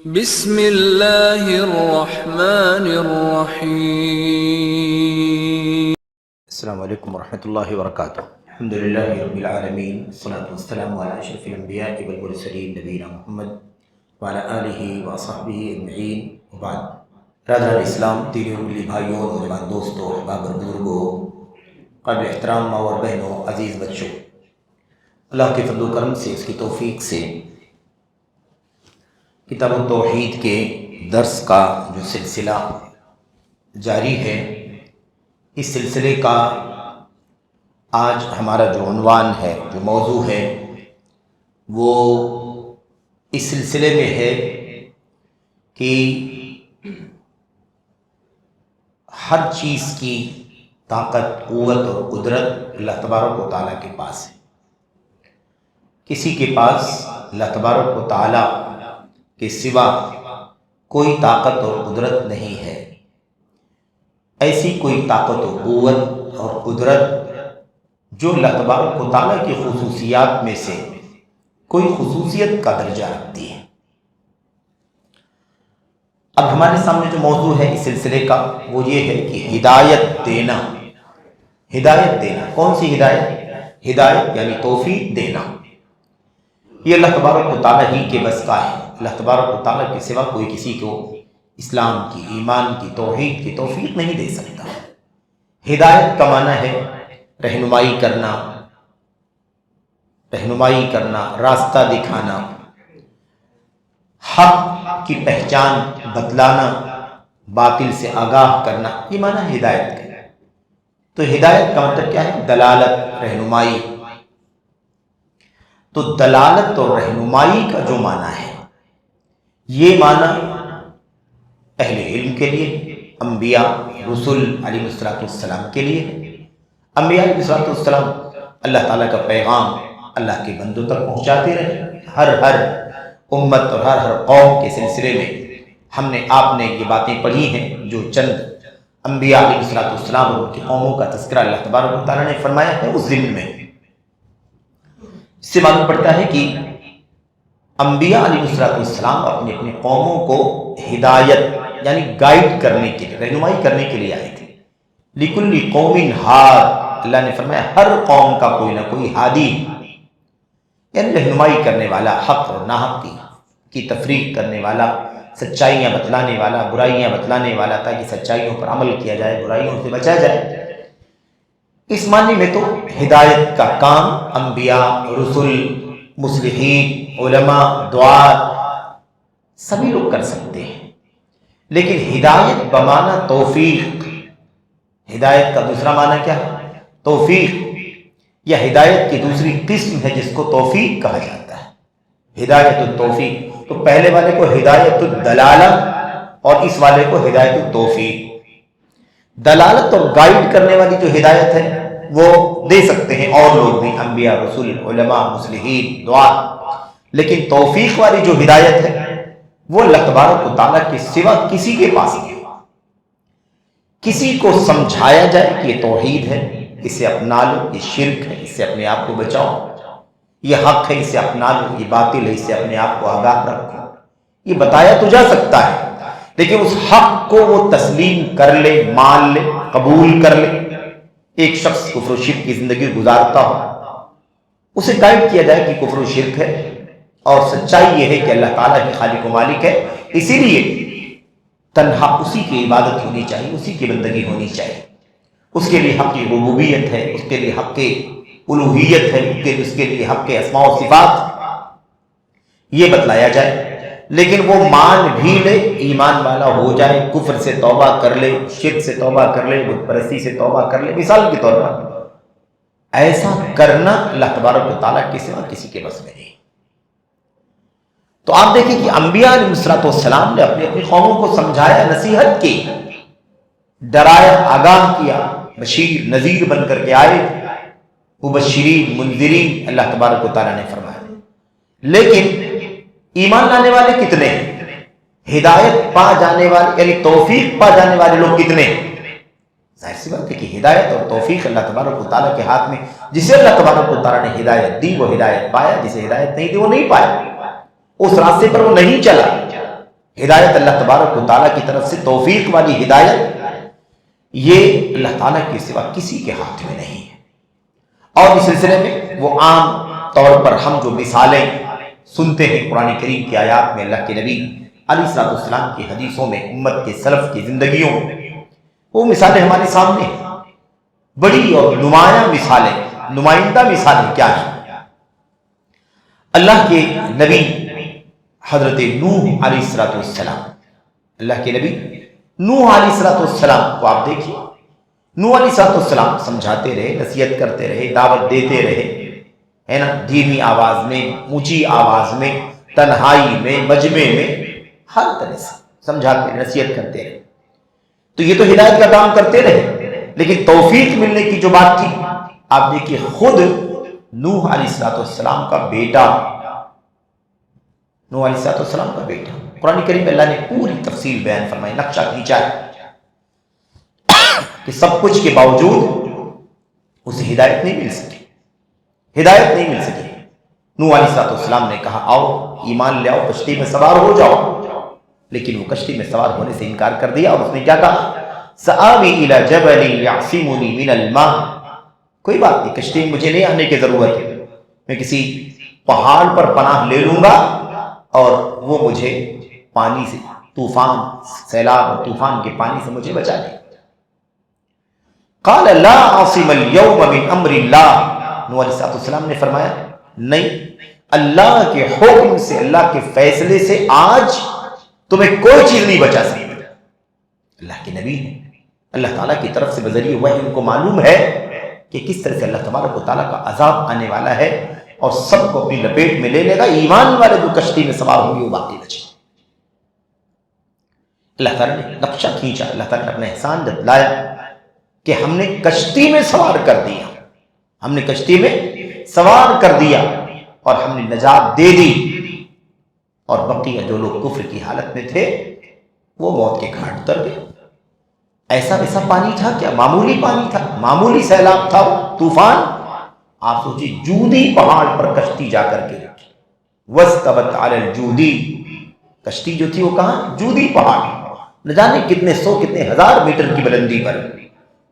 بسم اللہ الرحمن الرحیم۔ السلام علیکم ورحمۃ اللہ وبرکاتہ۔ الحمدللہ رب العالمین، والصلاۃ والسلام علی اشرف الانبیاء والمرسلین نبینا محمد وعلی آلہ وصحبہ اجمعین، وبعد۔ برادران اسلام، دینی و ملی بھائیوں، نوجوان دوستوں، احباب اور بزرگوں، قابل احترام ماں اور بہنوں، عزیز بچوں، اللہ کے فضل و کرم سے، اس کی توفیق سے کتاب التوحید کے درس کا جو سلسلہ جاری ہے، اس سلسلے کا آج ہمارا جو عنوان ہے، جو موضوع ہے، وہ اس سلسلے میں ہے کہ ہر چیز کی طاقت، قوت اور قدرت اللہ تبارک و تعالیٰ کے پاس ہے۔ کسی کے پاس اللہ تبارک و تعالیٰ کے سوا کوئی طاقت اور قدرت نہیں ہے۔ ایسی کوئی طاقت و قوت اور قدرت جو اللہ تبارک و تعالیٰ کی خصوصیات میں سے کوئی خصوصیت کا درجہ رکھتی ہے۔ اب ہمارے سامنے جو موضوع ہے اس سلسلے کا، وہ یہ ہے کہ ہدایت دینا۔ ہدایت دینا، کون سی ہدایت؟ ہدایت یعنی توفیق دینا، یہ اللہ تبارک و تعالیٰ ہی کے بس کا ہے۔ اللہ تبارک و تعالیٰ کے سوا کوئی کسی کو اسلام کی، ایمان کی، توحید کی توفیق نہیں دے سکتا۔ ہدایت کا معنی ہے رہنمائی کرنا، راستہ دکھانا، حق کی پہچان بتلانا، باطل سے آگاہ کرنا، یہ معنی ہے ہدایت کا۔ تو ہدایت کا مطلب کیا ہے؟ دلالت، رہنمائی۔ تو دلالت اور رہنمائی کا جو معنی ہے، یہ معنی اہل علم کے لیے، انبیاء، رسول علیہ السلام کے لیے۔ انبیاء علیہ السلام اللہ تعالیٰ کا پیغام اللہ کے بندوں تک پہنچاتے رہے۔ ہر امت اور ہر قوم کے سلسلے میں ہم نے، آپ نے یہ باتیں پڑھی ہیں جو چند انبیاء علیہ السلام اور ان کی قوموں کا تذکرہ اللہ تبارک و تعالیٰ نے فرمایا ہے اس ضمن میں۔ اس سے معلوم پڑتا ہے کہ انبیاء علیہ السلام اپنی قوموں کو ہدایت یعنی گائیڈ کرنے کے لیے، رہنمائی کرنے کے لیے آئے تھے۔ لِكُلِّ قَوْمٍ ہاد، اللہ نے فرمایا ہر قوم کا کوئی نہ کوئی ہادی، یعنی رہنمائی کرنے والا، حق اور ناحق کی تفریق کرنے والا، سچائیاں بتلانے والا، برائیاں بتلانے والا، تاکہ سچائیوں پر عمل کیا جائے، برائیوں سے بچا جائے۔ اس معنی میں تو ہدایت کا کام انبیاء، رسول، مصلحین، علماء، دعات سبھی لوگ کر سکتے ہیں۔ لیکن ہدایت بمعنی توفیق، ہدایت کا دوسرا معنی کیا ہے؟ توفیق، یا ہدایت کی دوسری قسم ہے جس کو توفیق کہا جاتا ہے، ہدایت التوفیق۔ تو پہلے والے کو ہدایت الدلالہ اور اس والے کو ہدایت التوفیق۔ دلالت اور گائیڈ کرنے والی جو ہدایت ہے وہ دے سکتے ہیں اور لوگ بھی، انبیاء، رسول، علماء، مصلحین، دعات۔ لیکن توفیق والی جو ہدایت ہے وہ اللہ تبارک و تعالیٰ کے سوا کسی کے پاس نہیں۔ کسی کو سمجھایا جائے کہ یہ توحید ہے، اسے اپنا لو، یہ شرک ہے، اس سے اپنے آپ کو بچاؤ، یہ حق ہے، اسے اپنا لو، یہ باطل ہے، اس سے اپنے آپ کو آگاہ رکھو، یہ بتایا تو جا سکتا ہے۔ لیکن اس حق کو وہ تسلیم کر لے، مان لے، قبول کر لے۔ ایک شخص کفر و شرک کی زندگی گزارتا ہو، اسے گائیڈ کیا جائے کہ کفر و شرک ہے اور سچائی یہ ہے کہ اللہ تعالیٰ ہی خالق و مالک ہے، اسی لیے تنہا اسی کی عبادت ہونی چاہیے، اسی کی بندگی ہونی چاہیے، اس کے لیے حق کی ربوبیت ہے، اس کے لیے حق کی الوہیت ہے، اس کے لیے حق کے اسماء و صفات، یہ بتلایا جائے۔ لیکن وہ مان بھی لے، ایمان والا ہو جائے، کفر سے توبہ کر لے، شرک سے توبہ کر لے، بت پرستی سے توبہ کر لے، مثال کے طور پر ایسا کرنا اللہ تبارک و تعالیٰ کے سوا کسی کے بس میں نہیں۔ تو آپ دیکھیں کہ انبیاء علیہ السلام نے اپنی قوموں کو سمجھایا، نصیحت کی، ڈرایا، آگاہ کیا، بشیر نذیر بن کر کے آئے، مبشرین منذرین اللہ تبارک و تعالیٰ نے فرمایا۔ لیکن ایمان لانے والے کتنے ہیں؟ ہدایت پا جانے والے یعنی توفیق پا جانے والے لوگ کتنے ہیں؟ ظاہر سی بات ہے کہ ہدایت اور توفیق اللہ تبارک و تعالیٰ کے ہاتھ میں۔ جسے اللہ تبارک و تعالیٰ نے ہدایت دی وہ ہدایت پایا، جسے ہدایت نہیں دی وہ نہیں پایا، اس راستے پر وہ نہیں چلا۔ ہدایت اللہ تبارک و تعالیٰ کی طرف سے توفیق والی ہدایت، یہ اللہ تعالیٰ کے سوا کسی کے ہاتھ میں نہیں ہے۔ اور اس سلسلے میں وہ عام طور پر ہم جو مثالیں سنتے ہیں قرآن کریم کی آیات میں، اللہ کے نبی علیہ الصلوۃ والسلام کی حدیثوں میں، امت کے سلف کی زندگیوں میں، وہ مثالیں ہمارے سامنے ہیں، بڑی اور نمایاں مثالیں، نمائندہ مثالیں کیا ہیں؟ اللہ کے نبی حضرت نوح علیہ الصلوۃ والسلام، اللہ کے نبی نوح علیہ الصلوۃ والسلام کو آپ دیکھیے، نوح علیہ الصلوۃ والسلام سمجھاتے رہے، نصیحت کرتے رہے، دعوت دیتے رہے، ہے نا، دھیمی آواز میں، اونچی آواز میں، تنہائی میں، مجمع میں، ہر طرح سے سمجھاتے رہے، نصیحت کرتے رہے۔ تو یہ تو ہدایت کا کام کرتے رہے، لیکن توفیق ملنے کی جو بات تھی، آپ دیکھیے خود نوح علیہ الصلوۃ والسلام کا بیٹا، نوح علیہ الصلوۃ والسلام کا بیٹا، قرآن کریم میں اللہ نے پوری تفصیل بیان فرمائی، نقشہ کھینچا ہے کہ سب کچھ کے باوجود اسے ہدایت نہیں مل سکی، ہدایت نہیں مل سکی۔ نوح علیہ الصلوۃ والسلام نے کہا آؤ ایمان لے آؤ، کشتی میں سوار ہو جاؤ، لیکن وہ کشتی میں سوار ہونے سے انکار کر دیا، اور اس نے کیا کہا؟ سآوی الی جبل یعصمنی من الماء، کوئی بات نہیں، کشتی میں مجھے نہیں آنے کی ضرورت ہے، میں کسی پہاڑ پر پناہ لے لوں گا اور وہ مجھے پانی سے، طوفان، سیلاب اور طوفان کے پانی سے مجھے بچا لے۔ قال لا عاصم اليوم من امر اللہ، نوح علیہ السلام نے فرمایا نہیں، اللہ کے حکم سے، اللہ کے فیصلے سے آج تمہیں کوئی چیز نہیں بچا سکتی۔ اللہ کے نبی ہیں، اللہ تعالیٰ کی طرف سے بذریعہ وحی ان کو معلوم ہے کہ کس طرح سے اللہ تبارک و تعالیٰ کا عذاب آنے والا ہے، اور سب کو اپنی لپیٹ میں لے لے گا، ایمان والے جو کشتی میں سوار ہوں گے وہ باقی بچے۔ اللہ تعالیٰ نے نقشہ کھینچا، اللہ تعالیٰ نے اپنا احسان جتلایا کہ ہم نے کشتی میں سوار کر دیا، ہم نے کشتی میں سوار کر دیا اور ہم نے نجات دے دی، اور بقیہ جو لوگ کفر کی حالت میں تھے وہ موت کے گھاٹ اتر گئے۔ ایسا ویسا پانی تھا کیا؟ معمولی پانی تھا، معمولی سیلاب تھا، طوفان۔ آپ سوچیے جودی پہاڑ پر کشتی جا کر کے رکھی، واستوت علی الجودی، کشتی جو تھی وہ کہاں؟ جودی پہاڑ، نہ جانے کتنے سو کتنے ہزار میٹر کی بلندی پر،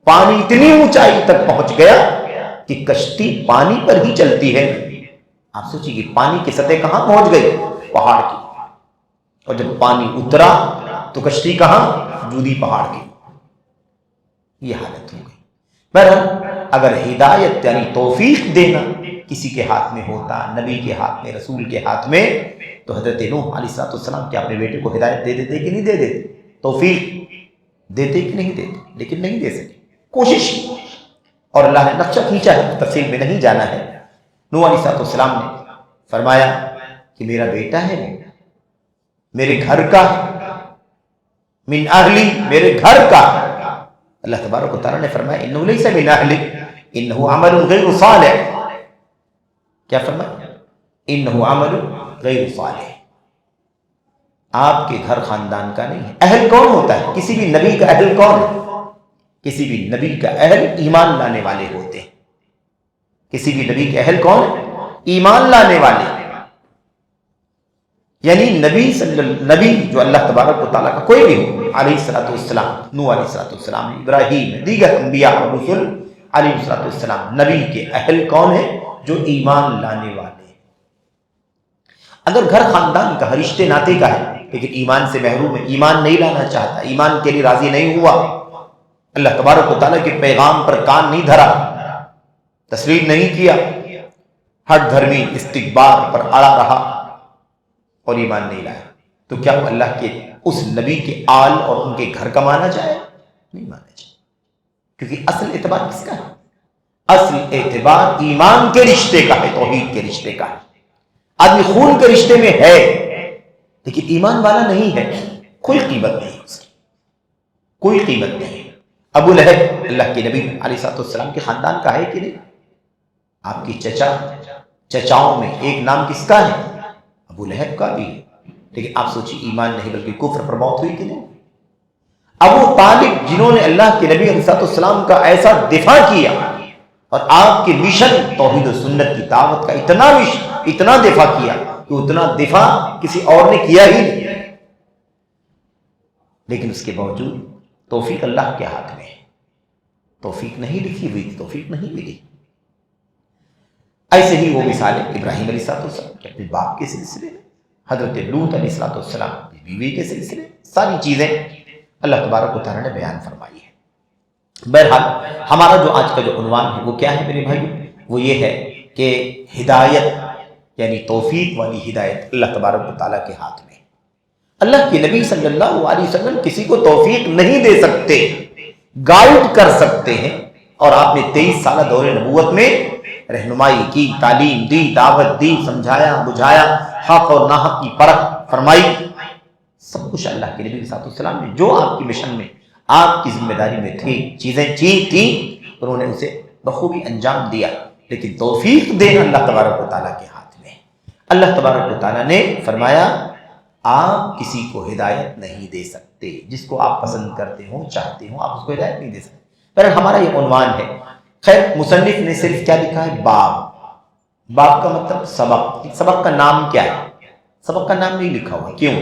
پانی اتنی اونچائی تک پہنچ گیا کہ کشتی پانی پر ہی چلتی ہے۔ آپ سوچیے کہ پانی کی سطح کہاں پہنچ گئی؟ پہاڑ کی، اور جب پانی اترا تو کشتی کہاں؟ جودی پہاڑ کی، یہ حالت ہو گئی۔ بہرحال اگر ہدایت یعنی توفیق دینا کسی کے ہاتھ میں ہوتا، نبی کے ہاتھ میں، رسول کے ہاتھ میں، تو حضرت نوح علیہ الصلوۃ والسلام کیا اپنے بیٹے کو ہدایت دے دیتے کہ نہیں دے دیتے؟ توفیق دیتے کہ نہیں دیتے؟ لیکن نہیں دے سکے، کوشش کی، اور اللہ نے نقشہ کھینچا ہے، تفصیل میں نہیں جانا ہے۔ نوح علیہ الصلوۃ والسلام نے فرمایا کہ میرا بیٹا ہے، میرے گھر کا ہے، من اہلی، میرے گھر کا ہے۔ اللہ تبارک و تعالیٰ نے فرمایا انہ لیس من اہلک انہ عمل غیر صالح، کیا فرمایا؟ انہ عمل غیر صالح، آپ کے گھر خاندان کا نہیں ہے۔ اہل کون ہوتا ہے؟ کسی بھی نبی کا اہل کون ہے؟ کسی بھی نبی کا اہل ایمان لانے والے ہوتے ہیں۔ کسی بھی نبی کے اہل کون ہے؟ ایمان لانے والے، یعنی نبی جو اللہ تبارک و تعالیٰ کا کوئی بھی ہو، علیہ الصلوۃ والسلام، نوح علیہ الصلوۃ والسلام، ابراہیم، دیگر انبیاء اور رسل علیہ الصلوۃ والسلام، نبی کے اہل کون ہیں؟ جو ایمان لانے والے ہیں۔ اگر گھر خاندان کا رشتے ناتے کا ہے لیکن ایمان سے محروم ہے، ایمان نہیں لانا چاہتا، ایمان کے لیے راضی نہیں ہوا، اللہ تبارک و تعالیٰ کے پیغام پر کان نہیں دھرا، تسلیم نہیں کیا، ہٹ دھرمی استکبار پر اڑا رہا اور ایمان نہیں لایا، تو کیا وہ اللہ کے اس نبی کے آل اور ان کے گھر کا مانا جائے؟ نہیں مانا جائے، کیونکہ اصل اعتبار کس کا ہے؟ اصل اعتبار ایمان کے رشتے کا ہے، توحید کے رشتے کا ہے۔ آدمی خون کے رشتے میں ہے لیکن ایمان والا نہیں ہے، کوئی قیمت نہیں اس کی، کوئی قیمت نہیں۔ ابو لہب اللہ کے نبی علیہ الصلوۃ والسلام کے خاندان کا ہے کہ نہیں؟ آپ کی چچاؤں میں ایک نام کس کا ہے؟ ابو لہب کا بھی ہے، لیکن آپ سوچیے ایمان نہیں بلکہ کفر پر موت ہوئی کہ نہیں؟ ابو طالب جنہوں نے اللہ کے نبی علیہ الصلوۃ والسلام کا ایسا دفاع کیا اور آپ کے مشن توحید و سنت کی دعوت کا اتنا دفاع کیا کہ اتنا دفاع کسی اور نے کیا ہی نہیں، لیکن اس کے باوجود توفیق اللہ کے ہاتھ میں ہے. توفیق نہیں لکھی ہوئی تھی، توفیق نہیں ملی. ایسے ہی وہ مثالیں ابراہیم علیہ السلام کے اپنے باپ کے سلسلے میں، حضرت لوط علیہ السلام کی بیوی کے سلسلے میں، ساری چیزیں اللہ تبارک و تعالیٰ نے بیان فرمائی ہے. بہرحال ہمارا جو آج کا جو عنوان ہے وہ کیا ہے میرے بھائی؟ وہ یہ ہے کہ ہدایت یعنی توفیق والی ہدایت اللہ تبارک و تعالیٰ کے ہاتھ میں. اللہ کے نبی صلی اللہ علیہ وسلم کسی کو توفیق نہیں دے سکتے، گائیڈ کر سکتے ہیں. اور آپ نے 23 سالہ دور نبوت میں رہنمائی کی، تعلیم دی، دعوت دی، سمجھایا بجھایا، حق اور ناحق کی پرکھ فرمائی. سب کچھ اللہ کے نبی صلی اللہ علیہ وسلم نے جو آپ کی مشن میں، آپ کی ذمہ داری میں تھی، چیزیں تھیں، انہوں نے اسے بخوبی انجام دیا. لیکن توفیق دینا اللہ تبارک و تعالیٰ کے ہاتھ میں. اللہ تبارک و تعالیٰ نے فرمایا آپ کسی کو ہدایت نہیں دے سکتے، جس کو آپ پسند کرتے ہو، چاہتے ہو، آپ اس کو ہدایت نہیں دے سکتے. پر ہمارا یہ عنوان ہے. خیر مصنف نے صرف کیا لکھا ہے؟ باب. باب کا مطلب سبق. سبق کا نام کیا ہے؟ سبق کا نام نہیں لکھا ہوا. کیوں؟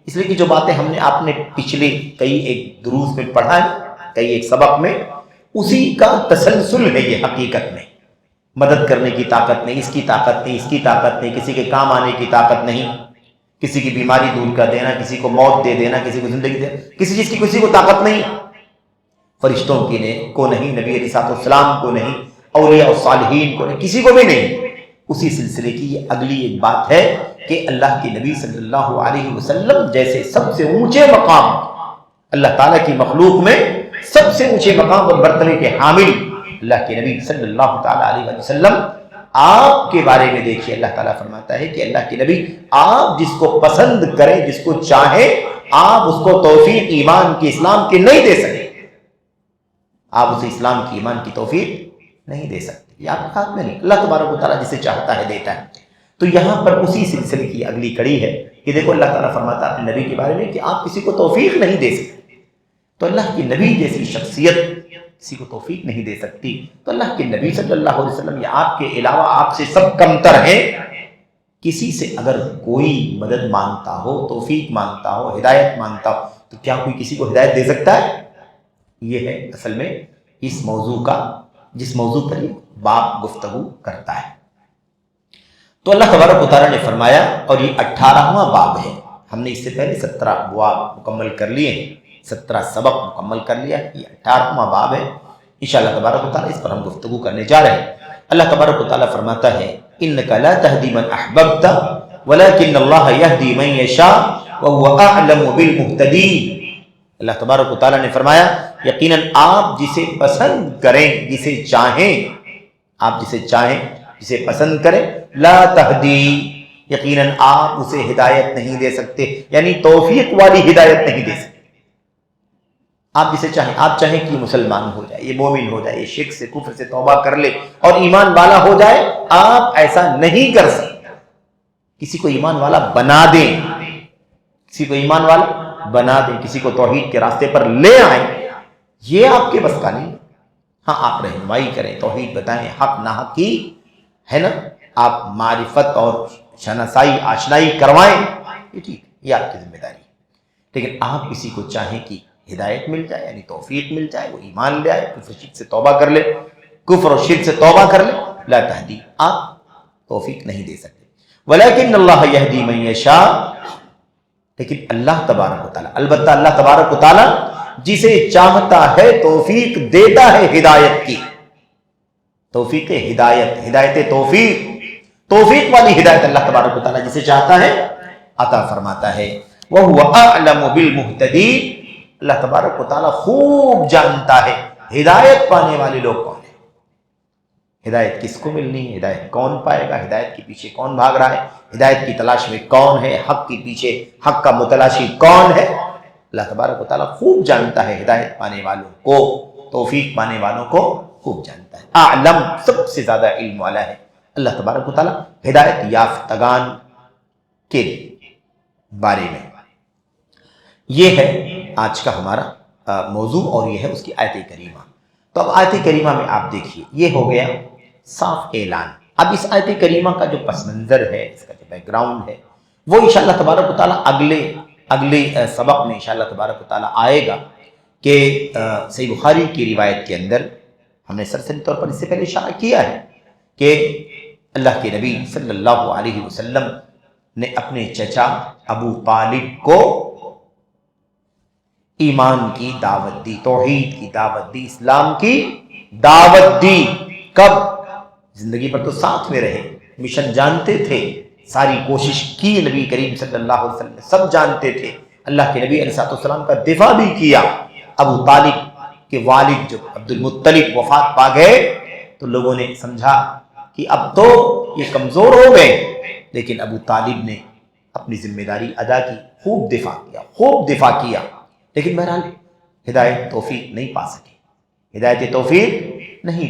اس لیے کہ جو باتیں ہم نے آپ نے پچھلے کئی ایک دروس میں پڑھا ہے، کئی ایک سبق میں، اسی کا تسلسل ہے یہ. حقیقت میں مدد کرنے کی طاقت نہیں، اس کی طاقت نہیں، اس کی طاقت نہیں، کسی کے کام آنے کی طاقت نہیں، کسی کی بیماری دور کر دینا، کسی کو موت دے دینا، کسی کو زندگی دے، کسی چیز کی کسی کو طاقت نہیں. فرشتوں کی کو نہیں، نبی علیہ السلام کو نہیں، اولیاء و صالحین کو نہیں، کسی کو بھی نہیں. اسی سلسلے کی یہ اگلی ایک بات ہے کہ اللہ کے نبی صلی اللہ علیہ وسلم جیسے سب سے اونچے مقام، اللہ تعالیٰ کی مخلوق میں سب سے اونچے مقام اور مرتبے کے حامل اللہ کے نبی صلی اللہ تعالیٰ علیہ وسلم، آپ کے بارے میں دیکھیے اللہ تعالیٰ فرماتا ہے کہ اللہ کے نبی آپ جس کو پسند کریں، جس کو چاہیں، آپ اس کو توفیق ایمان کی، اسلام کی نہیں دے سکتے. آپ اسے اسلام کی، ایمان کی توفیق نہیں دے سکتے. یہ آپ کے ہاتھ میں نہیں. اللہ تبارک و تعالیٰ جسے چاہتا ہے دیتا ہے. تو یہاں پر اسی سلسلے کی اگلی کڑی ہے کہ دیکھو اللہ تعالیٰ فرماتا ہے اپنے نبی کے بارے میں کہ آپ کسی کو توفیق نہیں دے سکتے. تو اللہ کے نبی جیسی شخصیت کسی کو توفیق نہیں دے سکتی. تو اللہ کے نبی صلی اللہ علیہ وسلم یا آپ کے علاوہ آپ سے سب کمتر ہیں. کسی سے اگر کوئی مدد مانگتا ہو، توفیق مانگتا ہو، ہدایت مانگتا ہو، تو کیا کوئی کسی کو ہدایت دے سکتا ہے؟ یہ ہے اصل میں اس موضوع کا، جس موضوع پر یہ باب گفتگو کرتا ہے. تو اللہ تبارک و تعالیٰ نے فرمایا، اور یہ 18واں باب ہے. ہم نے اس سے پہلے 17 ابواب مکمل کر لیے ہیں، 17 سبق مکمل کر لیا ہے. یہ 18واں باب ہے. انشاءاللہ تبارک و تعالیٰ اس پر ہم گفتگو کرنے جا رہے ہیں. اللہ تبارک و تعالیٰ فرماتا ہے انک لا تہدی من احببت ولکن اللہ یہدی من یشاء وہو اعلم بالمہتدین. اللہ تبارک و تعالیٰ نے فرمایا یقیناً آپ جسے پسند کریں، جسے چاہیں، آپ جسے چاہیں، جسے پسند کریں، لا تہدی، یقیناً آپ اسے ہدایت نہیں دے سکتے، یعنی توفیق والی ہدایت نہیں دے سکتے. آپ جسے چاہیں، آپ چاہیں کہ یہ مسلمان ہو جائے، یہ مومن ہو جائے، یہ شرک سے، کفر سے توبہ کر لے اور ایمان والا ہو جائے، آپ ایسا نہیں کر سکتے. کسی کو ایمان والا بنا دیں، کسی کو ایمان والا بنا دیں، کسی کو توحید کے راستے پر لے آئیں، یہ آپ کے بس کا نہیں. ہاں آپ رہنمائی کریں، توحید بتائیں، حق ناحق کی ہے نا، آپ معرفت اور شناسائی آشنائی کروائیں، یہ ٹھیک، یہ آپ کی ذمہ داری. لیکن آپ کسی کو چاہیں کہ ہدایت مل جائے، یعنی توفیق مل جائے، وہ ایمان لے آئے، کفر شرک سے توبہ کر لے، کفر اور شرک سے توبہ کر لے، لا تہدی، آپ توفیق نہیں دے سکتے. ولیکن اللہ یہدی من یشاء، لیکن اللہ تبارک و تعالیٰ، البتہ اللہ تبارک و تعالیٰ جسے چاہتا ہے توفیق دیتا ہے ہدایت کی. توفیق ہدایت، ہدایت توفیق، توفیق والی ہدایت اللہ تبارک و تعالیٰ جسے چاہتا ہے عطا فرماتا ہے. وَهُوَ أَعْلَمُ بِالْمُهْتَدِينَ، اللہ تبارک و تعالیٰ خوب جانتا ہے ہدایت پانے والے لوگ کون ہیں، ہدایت کس کو ملنی ہے، ہدایت کون پائے گا، ہدایت کے پیچھے کون بھاگ رہا ہے، ہدایت کی تلاش میں کون ہے، حق کے پیچھے حق کا متلاشی کون ہے. اللہ تبارک و تعالیٰ خوب جانتا ہے ہدایت پانے والوں کو، توفیق پانے والوں کو خوب جانتا ہے. اعلم، سب سے زیادہ علم والا ہے اللہ تبارک و تعالیٰ ہدایت یافتگان کے بارے میں. یہ ہے آج کا ہمارا موضوع اور یہ ہے اس کی آیت کریمہ. تو اب آیت کریمہ میں آپ دیکھیے، یہ ہو گیا صاف اعلان. اب اس آیت کریمہ کا جو پس منظر ہے، اس کا جو بیک گراؤنڈ ہے، وہ انشاءاللہ تبارک و تعالیٰ اگلے اگلے سبق میں انشاءاللہ تبارک و تعالیٰ آئے گا کہ صحیح بخاری کی روایت کے اندر ہم نے سرسری طور پر اس سے پہلے اشارہ کیا ہے کہ اللہ کے نبی صلی اللہ علیہ وسلم نے اپنے چچا ابو طالب کو ایمان کی دعوت دی، توحید کی دعوت دی، اسلام کی دعوت دی۔ کب؟ زندگی پر تو ساتھ میں رہے، مشن جانتے تھے، ساری کوشش کی نبی کریم صلی اللہ علیہ وسلم سب جانتے تھے، اللہ کے نبی علیہ السلام کا دفاع بھی کیا۔ ابو طالب کے والد جو عبد المطلب وفات پا گئے تو لوگوں نے سمجھا کہ اب تو یہ کمزور ہو گئے، لیکن ابو طالب نے اپنی ذمہ داری ادا کی، خوب دفاع کیا، لیکن بہرحال ہدایت توفیق نہیں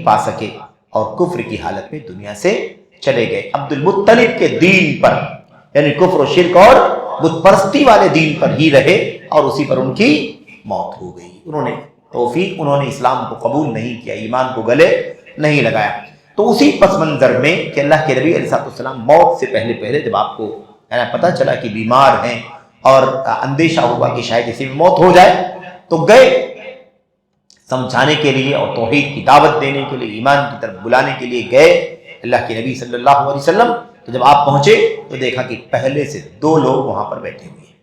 پا سکے اور کفر کی حالت میں دنیا سے چلے گئے۔ عبد المطلب کے دین پر، یعنی کفر و شرک اور بت پرستی والے دین پر ہی رہے اور اسی پر ان کی موت ہو گئی۔ انہوں نے اسلام کو قبول نہیں کیا، ایمان کو گلے نہیں لگایا۔ تو اسی پس منظر میں کہ اللہ کے نبی علیہ السلام موت سے پہلے جب آپ کو پتہ چلا کہ بیمار ہیں اور اندیشہ ہوا کہ شاید اسی میں موت ہو جائے، تو گئے سمجھانے کے لیے اور توحید کی دعوت دینے کے لیے، ایمان کی طرف بلانے کے لیے گئے اللہ کے نبی صلی اللہ علیہ وسلم۔ تو جب آپ پہنچے تو دیکھا کہ پہلے سے 2 لوگ وہاں پر بیٹھے ہوئے ہیں،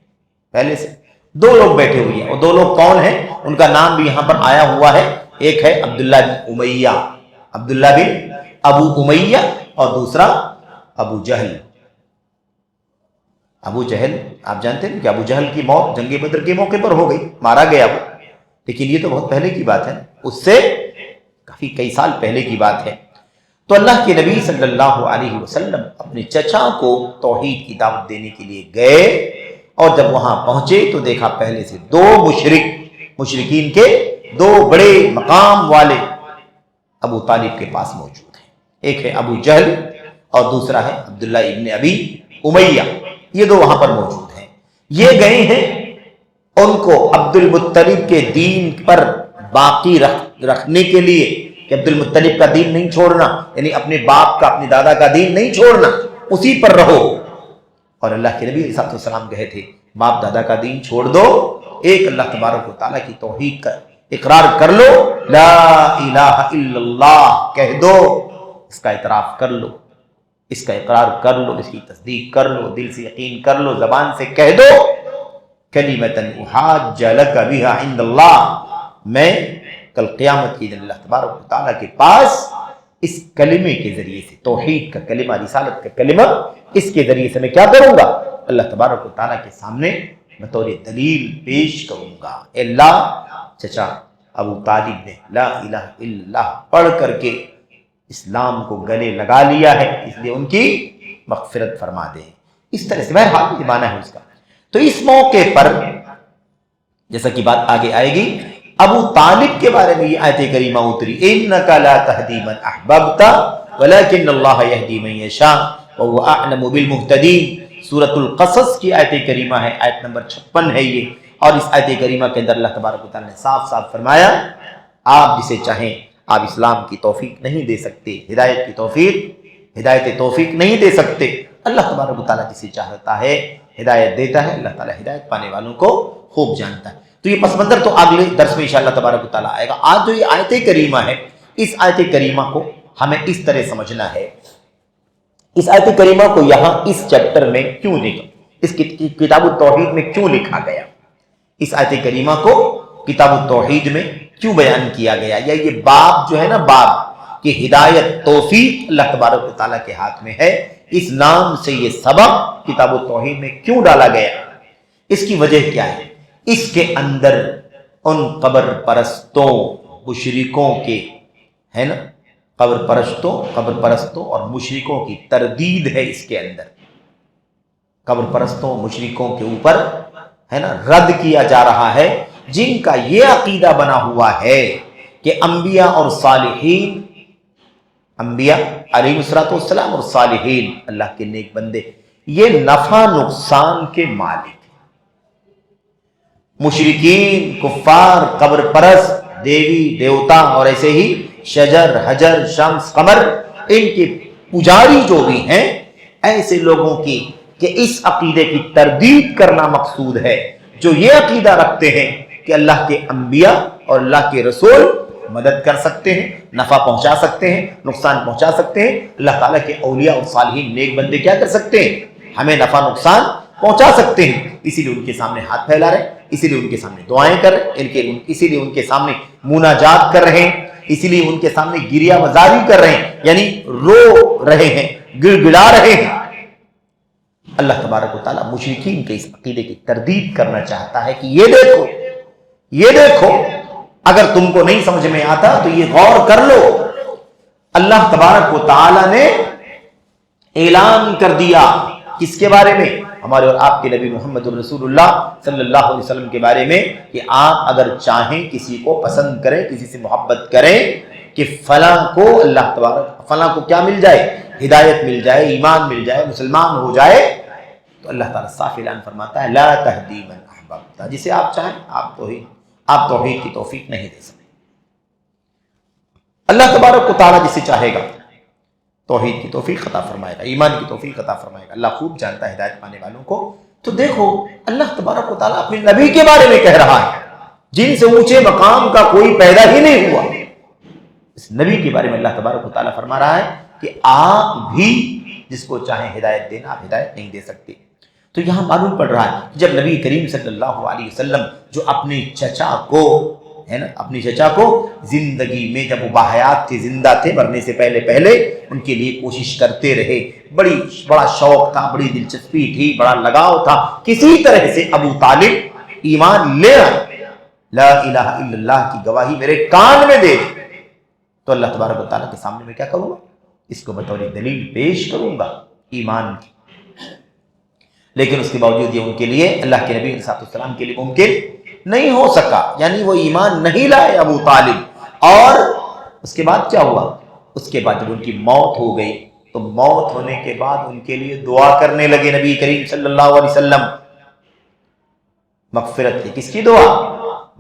اور 2 لوگ کون ہیں؟ ان کا نام بھی یہاں پر آیا ہوا ہے۔ ایک ہے عبداللہ بن ابو امیہ اور دوسرا ابو جہل۔ آپ جانتے ہیں کہ ابو جہل کی موت جنگ بدر کے موقع پر ہو گئی، مارا گیا وہ، لیکن یہ تو بہت پہلے کی بات ہے، اس سے کئی سال پہلے کی بات ہے۔ تو اللہ کے نبی صلی اللہ علیہ وسلم اپنے چچا کو توحید کی دعوت دینے کے لیے گئے، اور جب وہاں پہنچے تو دیکھا پہلے سے 2 مشرکین کے 2 بڑے مقام والے ابو طالب کے پاس موجود ہیں۔ ایک ہے ابو جہل اور دوسرا ہے عبداللہ ابن ابی امیہ، یہ 2 وہاں پر موجود ہیں۔ یہ گئے ہیں ان کو عبد المطلب کے دین پر باقی رکھنے کے لیے، کہ عبد المطلب کا دین نہیں چھوڑنا، یعنی اپنے باپ کا، اپنے دادا کا دین نہیں چھوڑنا، اسی پر رہو۔ اور اللہ کے نبی علیہ السلام کہے تھے باپ دادا کا دین چھوڑ دو، ایک اللہ تبارک و تعالیٰ کی توحید کا اقرار کر لو، لا الہ الا اللہ کہہ دو، اس کا اعتراف کر لو، اس کا اقرار کر لو، اس کی تصدیق کر لو، دل سے یقین کر لو، زبان سے کہہ دو، کلمۃ احاج لک بہا عند اللہ، میں کل قیامت کے دن اللہ تبارک و تعالیٰ کے پاس اس کلمے کے ذریعے سے، توحید کا کلمہ، رسالت کا کلمہ، اس کے ذریعے سے میں کیا کروں گا؟ اللہ تبارک و تعالیٰ کے سامنے بطور دلیل پیش کروں گا۔ اللہ چچا ابو طالب نے لا الہ الا اللہ پڑھ کر کے اسلام کو گلے لگا لیا ہے، اس لیے ان کی مغفرت فرما دے۔ اس طرح سے بہرحال یہ معنی ہے اس کا۔ تو اس موقع پر جیسا کہ بات آگے آئے گی، ابو طالب کے بارے میں یہ آیت کریمہ اتری، انک لا تہدی من احببت ولکن اللہ یہدی من یشاء وهو اعلم بالمہتدین۔ سورۃ القصص کی آیت کریمہ ہے، آیت نمبر 56 ہے یہ، اور اس آیت کریمہ کے اندر اللہ تبارک و تعالیٰ نے صاف فرمایا آپ جسے چاہیں آپ اسلام کی توفیق نہیں دے سکتے، ہدایت توفیق نہیں دے سکتے۔ اللہ تبارک و تعالیٰ جسے چاہتا ہے ہدایت دیتا ہے، اللہ تعالیٰ ہدایت پانے والوں کو خوب جانتا ہے۔ تو یہ پس منظر تو اگلے درس میں انشاءاللہ تبارک و تعالیٰ آئے گا۔ آج جو یہ آیت کریمہ ہے، اس آیت کریمہ کو ہمیں اس طرح سمجھنا ہے، اس آیت کریمہ کو یہاں اس چیپٹر میں کیوں لکھا، اس کتاب التوحید میں کیوں لکھا گیا، اس آیت کریمہ کو کتاب التوحید میں کیوں بیان کیا گیا، یا یہ باب جو ہے نا، باب کہ ہدایت توفیق اللہ تبارک و تعالیٰ کے ہاتھ میں ہے، اس نام سے یہ سبق کتاب التوحید میں کیوں ڈالا گیا، اس کی وجہ کیا ہے؟ اس کے اندر ان قبر پرستوں، مشرکوں کے، ہے نا، قبر پرستوں اور مشرکوں کی تردید ہے اس کے اندر، قبر پرستوں مشرکوں کے اوپر، ہے نا، رد کیا جا رہا ہے، جن کا یہ عقیدہ بنا ہوا ہے کہ انبیاء اور صالحین، انبیاء علیہ السلام اور صالحین اللہ کے نیک بندے، یہ نفع نقصان کے مالک ہیں۔ مشرکین، کفار، قبر پرست، دیوی دیوتا اور ایسے ہی شجر، حجر، شمس، قمر، ان کے پجاری جو بھی ہیں، ایسے لوگوں کی کہ اس عقیدے کی تردید کرنا مقصود ہے، جو یہ عقیدہ رکھتے ہیں کہ اللہ کے انبیاء اور اللہ کے رسول مدد کر سکتے ہیں، نفع پہنچا سکتے ہیں، نقصان پہنچا سکتے ہیں۔ اللہ تعالیٰ کے اولیاء اور صالحین نیک بندے کیا کر سکتے ہیں؟ ہمیں نفع نقصان پہنچا سکتے ہیں، اسی لیے ان کے سامنے ہاتھ پھیلا رہے ہیں، اسی لیے ان کے سامنے دعائیں کر رہے ہیں، اسی لیے ان کے سامنے مناجات کر رہے ہیں، اسی لیے ان کے سامنے گریہ وزاری کر رہے ہیں، یعنی رو رہے ہیں، گڑ گڑا رہے ہیں۔ اللہ تبارک و تعالیٰ مشرکین کے اس عقیدے کی تردید کرنا چاہتا ہے کہ یہ دیکھو اگر تم کو نہیں سمجھ میں آتا تو یہ غور کر لو، اللہ تبارک و تعالیٰ نے اعلان کر دیا کس کے بارے میں؟ ہمارے اور آپ کے نبی محمد رسول اللہ صلی اللہ علیہ وسلم کے بارے میں، کہ آپ اگر چاہیں کسی کو پسند کریں، کسی سے محبت کریں کہ فلاں کو اللہ تبارک فلاں کو کیا مل جائے؟ ہدایت مل جائے، ایمان مل جائے، مسلمان ہو جائے، تو اللہ تعالیٰ صاف اعلان فرماتا ہے لا تہدی من احببت، جسے آپ چاہیں آپ توحید کی توفیق نہیں دے سکتے۔ اللہ تبارک و تعالیٰ جسے چاہے گا توحید کی توفیق عطا فرمائے گا، ایمان کی توفیق عطا فرمائے گا۔ اللہ خوب جانتا ہے ہدایت پانے والوں کو۔ تو دیکھو اللہ تبارک و تعالیٰ اپنے نبی کے بارے میں کہہ رہا ہے جن سے اونچے مقام کا کوئی پیدا ہی نہیں ہوا، اس نبی کے بارے میں اللہ تبارک و تعالیٰ فرما رہا ہے کہ آپ بھی جس کو چاہیں ہدایت دینا، آپ ہدایت نہیں دے سکتے۔ تو یہاں معلوم پڑ رہا ہے کہ جب نبی کریم صلی اللہ علیہ وسلم جو اپنے چچا کو زندگی میں جب وہ باحیات تھے، زندہ تھے، مرنے سے پہلے ان کے لیے کوشش کرتے رہے، بڑا شوق تھا، بڑی دلچسپی تھی، بڑا لگاؤ تھا، کسی طرح سے ابو طالب ایمان لے آئے، لا الہ الا اللہ کی گواہی میرے کان میں دے، تو اللہ تبارک و تعالیٰ کے سامنے میں کیا کروں گا؟ اس کو بطور دلیل پیش کروں گا ایمان کی۔ لیکن اس کے باوجود یہ ان کے لیے، اللہ کے نبی صلی اللہ علیہ وسلم کے لیے ممکن نہیں ہو سکا، یعنی وہ ایمان نہیں لائے ابو طالب۔ اور اس کے بعد کیا ہوا؟ اس کے بعد جب ان کی موت ہو گئی تو موت ہونے کے بعد ان کے لیے دعا کرنے لگے نبی کریم صلی اللہ علیہ وسلم، مغفرت کی، کس کی دعا؟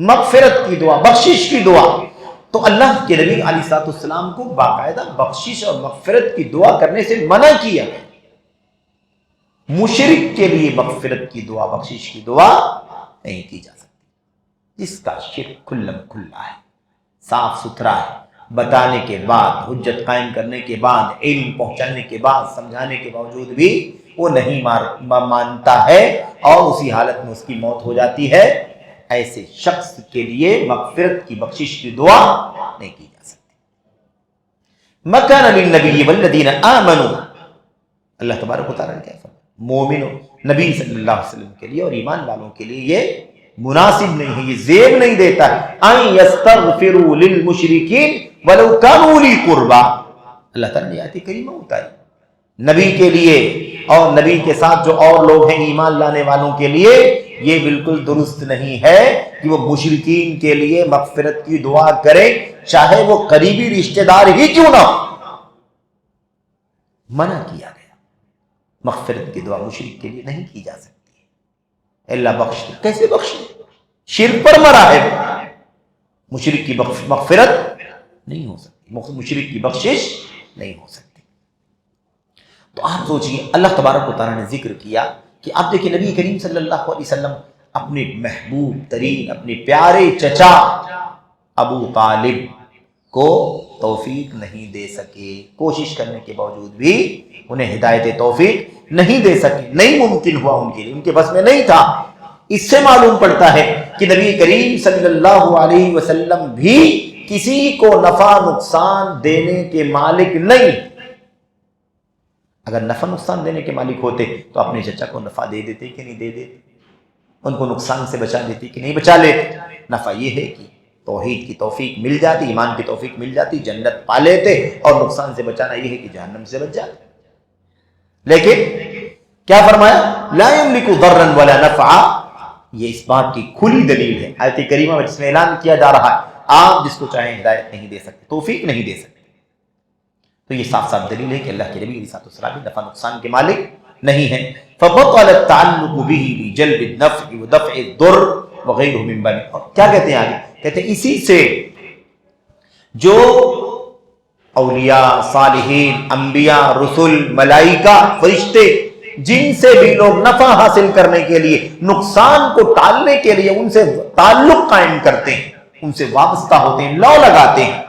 مغفرت کی دعا، بخشش کی دعا۔ تو اللہ کے نبی علیہ الصلوۃ والسلام کو باقاعدہ بخشش اور مغفرت کی دعا کرنے سے منع کیا گیا۔ مشرک کے لیے مغفرت کی دعا، بخشش کی دعا نہیں کی جا سکتی، جس کا شرک کھلم کھلا ہے، صاف ستھرا ہے، بتانے کے بعد، حجت قائم کرنے کے بعد، علم پہنچانے کے بعد، سمجھانے کے باوجود بھی وہ نہیں مانتا ہے اور اسی حالت میں اس کی موت ہو جاتی ہے، ایسے شخص کے لیے مغفرت کی، بخشش کی دعا نہیں کی جا سکتی۔ مَكَانَ لِلنَّبِيِّ وَالَّذِينَ آمَنُوا، اللہ تبارک و تعالیٰ نے کیا فرمایا؟ مومنوں، نبی صلی اللہ علیہ وسلم کے لیے اور ایمان والوں کے لیے یہ مناسب نہیں ہے، یہ زیب نہیں دیتا ہے ان یستغفروا للمشرکین ولو کانوا اولی قربا۔ اللہ تعالیٰ نے آیت کریمہ اتاری نبی کے لیے اور نبی کے ساتھ جو اور لوگ ہیں ایمان لانے والوں کے لیے، یہ بالکل درست نہیں ہے کہ وہ مشرکین کے لیے مغفرت کی دعا کریں، چاہے وہ قریبی رشتہ دار ہی کیوں نہ ہو۔ منع کیا گیا، مغفرت کی دعا مشرک کے لیے نہیں کی جا سکتی۔ اللہ بخش دے، کیسے بخش دے؟ شرک پر مرا ہے، مشرک کی مغفرت نہیں ہو سکتی، مشرک کی بخشش نہیں ہو سکتی۔ تو آپ سوچئے اللہ تبارک و تعالیٰ نے ذکر کیا کہ آپ دیکھیں نبی کریم صلی اللہ علیہ وسلم اپنے محبوب ترین، اپنے پیارے چچا ابو طالب کو توفیق نہیں دے سکے، کوشش کرنے کے باوجود بھی انہیں ہدایت توفیق نہیں دے سکے، نہیں ممکن ہوا ان کے لیے، ان کے بس میں نہیں تھا۔ اس سے معلوم پڑتا ہے کہ نبی کریم صلی اللہ علیہ وسلم بھی کسی کو نفع نقصان دینے کے مالک نہیں۔ اگر نفع نقصان دینے کے مالک ہوتے تو اپنے چچا کو نفع دے دیتے کہ نہیں دے دیتے، ان کو نقصان سے بچا دیتے کہ نہیں بچا لیتے۔ نفع یہ ہے کہ توحید کی توفیق مل جاتی، ایمان کی توفیق مل جاتی، جنت پا لیتے، اور نقصان سے بچانا یہ ہے کہ جہنم سے بچ جاتے۔ لیکن کیا فرمایا؟ لا یملک ضرا ولا نفعا، یہ اس بات کی کھلی دلیل ہے آیت کریمہ میں جس میں اعلان کیا جا رہا ہے آپ جس کو چاہیں ہدایت نہیں دے سکتے، توفیق نہیں دے سکتے۔ تو یہ صاف صاف دلیل ہے کہ اللہ کے نبی علیہ الصلوۃ والسلام نفع نقصان کے مالک نہیں ہیں۔ فبطل التعلق به لجلب النفع ودفع الضر وغیرہ من باب، اور کیا کہتے ہیں آگے؟ کہتے ہیں اسی سے جو اولیاء، صالحین، انبیاء، رسل، ملائکہ، فرشتے جن سے بھی لوگ نفع حاصل کرنے کے لیے، نقصان کو ٹالنے کے لیے ان سے تعلق قائم کرتے ہیں، ان سے وابستہ ہوتے ہیں، لو لگاتے ہیں،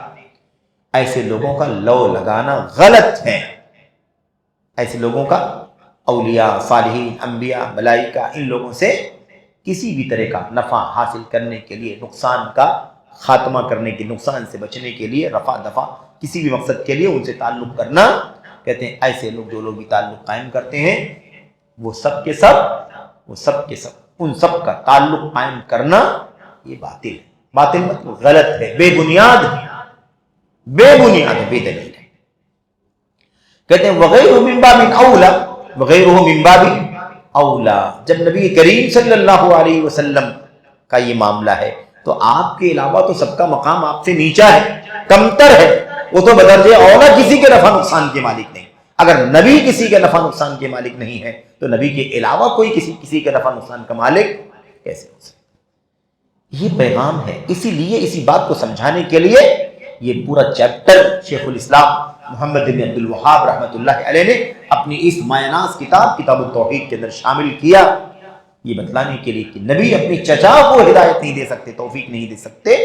ایسے لوگوں کا لو لگانا غلط ہے۔ ایسے لوگوں کا اولیاء، صالحین، انبیاء، ملائکہ، ان لوگوں سے کسی بھی طرح کا نفع حاصل کرنے کے لیے، نقصان کا خاتمہ کرنے کے، نقصان سے بچنے کے لیے، رفع دفع کسی بھی مقصد کے لیے ان سے تعلق کرنا، کہتے ہیں ایسے لوگ جو لوگ بھی تعلق قائم کرتے ہیں وہ سب کے سب ان سب کا تعلق قائم کرنا یہ باطل ہے۔ باطل مطلب غلط ہے، بے بنیاد ہے، بے دلیل ہے۔ کہتے ہیں وغیرہ من باب اولا، وغیرہ من باب اولا۔ جب نبی کریم صلی اللہ علیہ وسلم کا یہ معاملہ ہے تو آپ کے علاوہ تو سب کا مقام آپ سے نیچا ہے، کمتر ہے، وہ تو بدرجہ اولا کسی کے نفع نقصان کے مالک نہیں۔ اگر نبی کسی کے نفع نقصان کے مالک نہیں ہے تو نبی کے علاوہ کوئی کسی کے نفع نقصان کا مالک کیسے ہو سکتا؟ یہ پیغام ہے۔ اسی لیے اسی بات کو سمجھانے کے لیے یہ پورا چیپٹر شیخ الاسلام محمد بن عبد الوہاب رحمۃ اللہ علیہ نے اپنی اس مایہ ناز کتاب التوحید کے اندر شامل کیا، یہ بتلانے کے لیے کہ نبی اپنی چچا کو ہدایت نہیں دے سکتے، توفیق نہیں دے سکتے،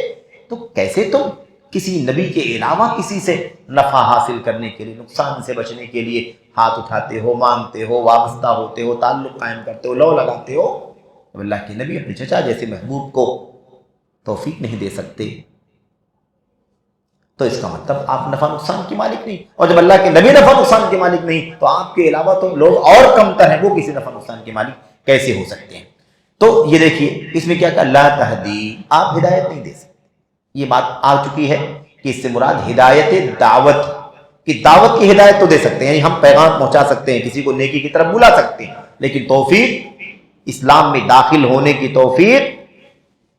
تو کیسے تم کسی نبی کے علاوہ کسی سے نفع حاصل کرنے کے لیے، نقصان سے بچنے کے لیے ہاتھ اٹھاتے ہو، مانگتے ہو، وابستہ ہوتے ہو، تعلق قائم کرتے ہو، لو لگاتے ہو؟ اب اللہ کے نبی اپنے چچا جیسے محبوب کو توفیق نہیں دے سکتے تو اس کا مطلب آپ نفع نقصان کے مالک نہیں، اور جب اللہ کے نبی نفع نقصان کے مالک نہیں تو آپ کے علاوہ تو لوگ اور کمتر ہیں، وہ کسی نفع نقصان کے مالک کیسے ہو سکتے ہیں؟ تو یہ دیکھیے اس میں کیا کہا، لا تہدی، آپ ہدایت نہیں دے سکتے۔ یہ بات آ چکی ہے کہ اس سے مراد ہدایت دعوت کی، دعوت کی ہدایت تو دے سکتے ہیں، یعنی ہم پیغام پہنچا سکتے ہیں، کسی کو نیکی کی طرف بلا سکتے ہیں، لیکن توفیق، اسلام میں داخل ہونے کی توفیق